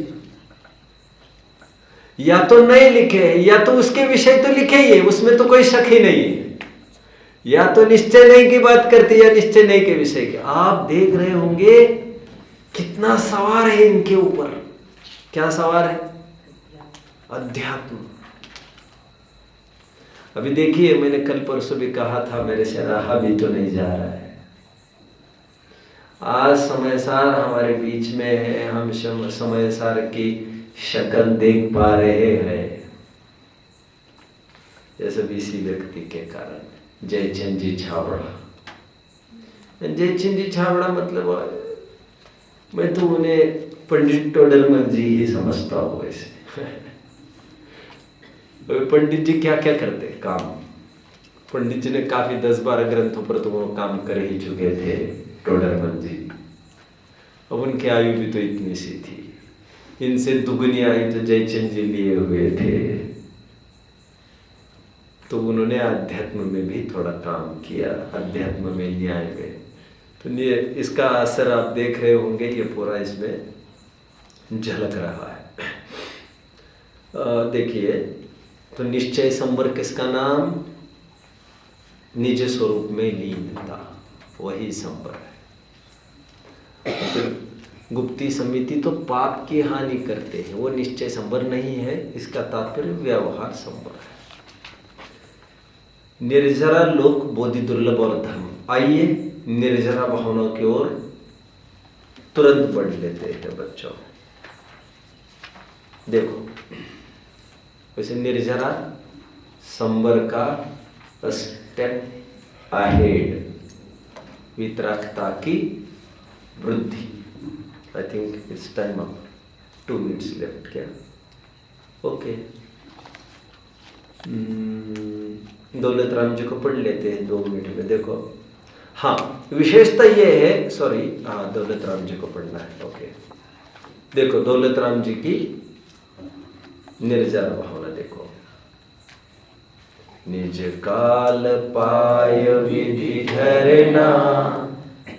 या तो नहीं लिखे या तो उसके विषय तो लिखे ही है, उसमें तो कोई शक ही नहीं है। या तो निश्चय नहीं की बात करती या निश्चय नहीं के विषय की। आप देख रहे होंगे कितना सवार है इनके ऊपर। क्या सवार है? अध्यात्म। अभी देखिए मैंने कल परसों भी कहा था, मेरे से रहा भी तो नहीं जा रहा है। आज समय सार हमारे बीच में है, हम समय सार की शक्ल देख पा रहे हैं, जैसे किसी व्यक्ति के कारण। जयचंद जी छाबड़ा, जयचंद जी छाबड़ा मतलब मैं तो उन्हें पंडित टोडरमल जी ही समझता हूँ वैसे। पंडित जी क्या क्या करते काम, पंडित जी ने काफी 10-12 ग्रंथों पर तो वो काम कर ही चुके थे टोडरमल जी। अब उनकी आयु भी तो इतनी सी थी, इनसे दुगनी आयु तो जयचंद जी लिए हुए थे। तो उन्होंने अध्यात्म में भी थोड़ा काम किया, अध्यात्म में न्याय में। तो इसका असर आप देख रहे होंगे, ये पूरा इसमें झलक रहा है। देखिए तो निश्चय संवर किसका नाम? निज स्वरूप में लीनता, वही संवर है। तो गुप्ती समिति तो पाप की हानि करते हैं, वो निश्चय संवर नहीं है, इसका तात्पर्य व्यवहार संवर है। निर्जरा लोक बोधि दुर्लभ और धर्म। आइए निर्जरा भावना की ओर तुरंत बढ़ लेते हैं बच्चों। देखो वैसे निर्जरा संवर का स्टेप अहेड, वितरागता की वृद्धि। I think it's time up, 2 minutes left क्या? ओके, दौलत राम जी को पढ़ लेते हैं 2 मिनट में। देखो हाँ, विशेषता ये है, सॉरी हाँ दौलत राम जी को पढ़ना है। ओके देखो दौलत राम जी की निर्जरा भावना देखो। निज काल पाय विधि झरना,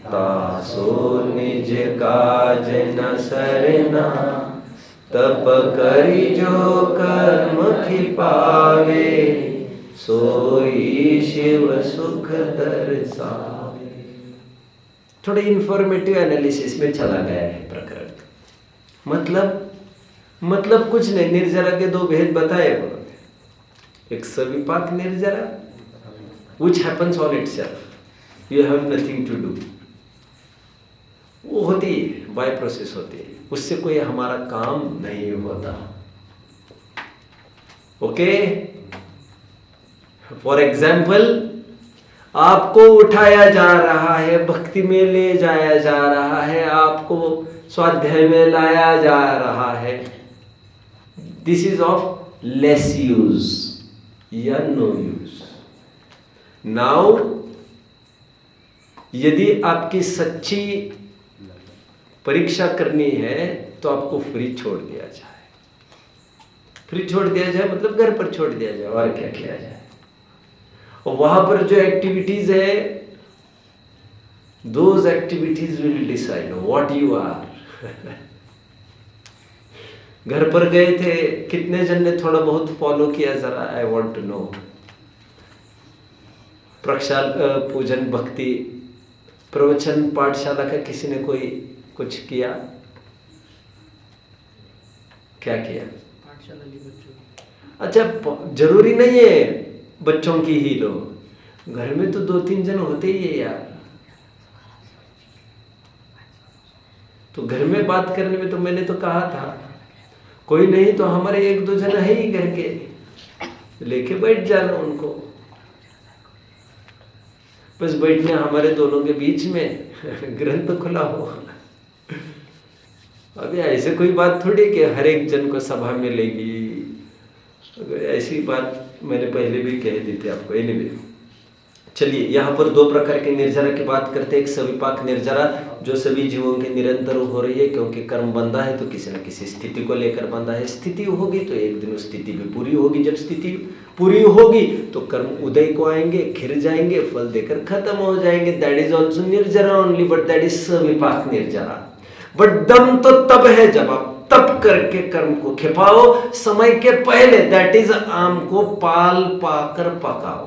तासो निज काज न सरना, तप करि जो कर्म खिपावे, सोई शिव सुख दर्शावे। थोड़े इंफॉर्मेटिव एनालिसिस में चला गया है प्रकरण। मतलब कुछ नहीं, निर्जरा के 2 भेद बताए उन्होंने। एक सविपाक निर्जरा, which happens on itself, you have nothing to do, वो होती है, बाय प्रोसेस होती है, उससे कोई हमारा काम नहीं होता। ओके, फॉर एग्जाम्पल आपको उठाया जा रहा है, भक्ति में ले जाया जा रहा है, आपको स्वाध्याय में लाया जा रहा है, this is of less use या नो यूज। नाउ यदि आपकी सच्ची परीक्षा करनी है तो आपको फ्री छोड़ दिया जाए। फ्री छोड़ दिया जाए मतलब घर पर छोड़ दिया जाए, और क्या किया जाए। और वहां पर जो एक्टिविटीज है, those activities will decide what you are. घर पर गए थे, कितने जन ने थोड़ा बहुत फॉलो किया जरा? I want to know. प्रक्षाल पूजन भक्ति प्रवचन पाठशाला का किसी ने कोई कुछ किया? क्या किया? अच्छा, जरूरी नहीं है बच्चों की ही लो, घर में तो 2-3 जन होते ही है यार। तो घर में बात करने में तो मैंने तो कहा था कोई नहीं तो हमारे 1-2 जना है ही घर के, लेके बैठ जाना उनको, बस बैठने हमारे दोनों के बीच में ग्रंथ खुला हो। अभी ऐसे कोई बात थोड़ी कि हर एक जन को सभा में लेगी, अगर ऐसी बात मैंने पहले भी कह दी थी आपको। एनीवे चलिए यहाँ पर 2 प्रकार के निर्जरा की बात करते हैं। एक सविपाक निर्जरा जो सभी जीवों के निरंतर हो रही है, क्योंकि कर्म बंधा है तो किसी न किसी स्थिति को लेकर बंधा है। स्थिति होगी तो एक दिन उस स्थिति भी पूरी होगी, जब स्थिति पूरी होगी तो कर्म उदय को आएंगे, खिर जाएंगे, फल देकर खत्म हो जाएंगे। दैट इज ऑल्सो निर्जरा ओनली, बट दैट इज सविपाक निर्जरा। बट दम तो तब है जब आप तब करके कर्म को खिपाओ समय के पहले, दैट इज आम को पाल पाकर पकाओ,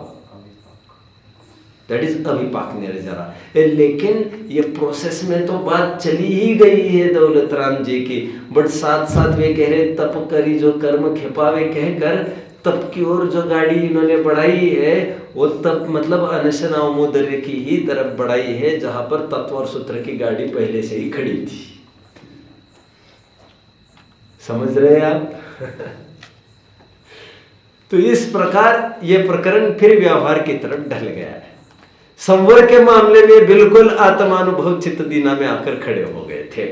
दैट इज अविपाक निर्जरा। लेकिन ये प्रोसेस में तो बात चली ही गई है दौलत राम जी की, बट साथ साथ वे कह रहे तप करी जो कर्म खिपावे, कहकर तप की ओर जो गाड़ी इन्होंने बढ़ाई है वो तप मतलब अनशन अवमोदर्य की ही तरफ बढ़ाई है, जहां पर तत्व और सूत्र की गाड़ी पहले से ही खड़ी थी। समझ रहे हैं आप? तो इस प्रकार ये प्रकरण फिर व्यवहार की तरफ ढल गया है। संवर के मामले में बिल्कुल आत्मानुभव चित्त दीना में आकर खड़े हो गए थे।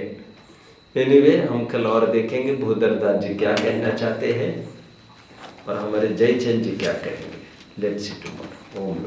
एनीवे हम कल और देखेंगे भूधरदास जी क्या कहना चाहते हैं और हमारे जयचंद जी क्या कहेंगे। Let's see tomorrow. ओम।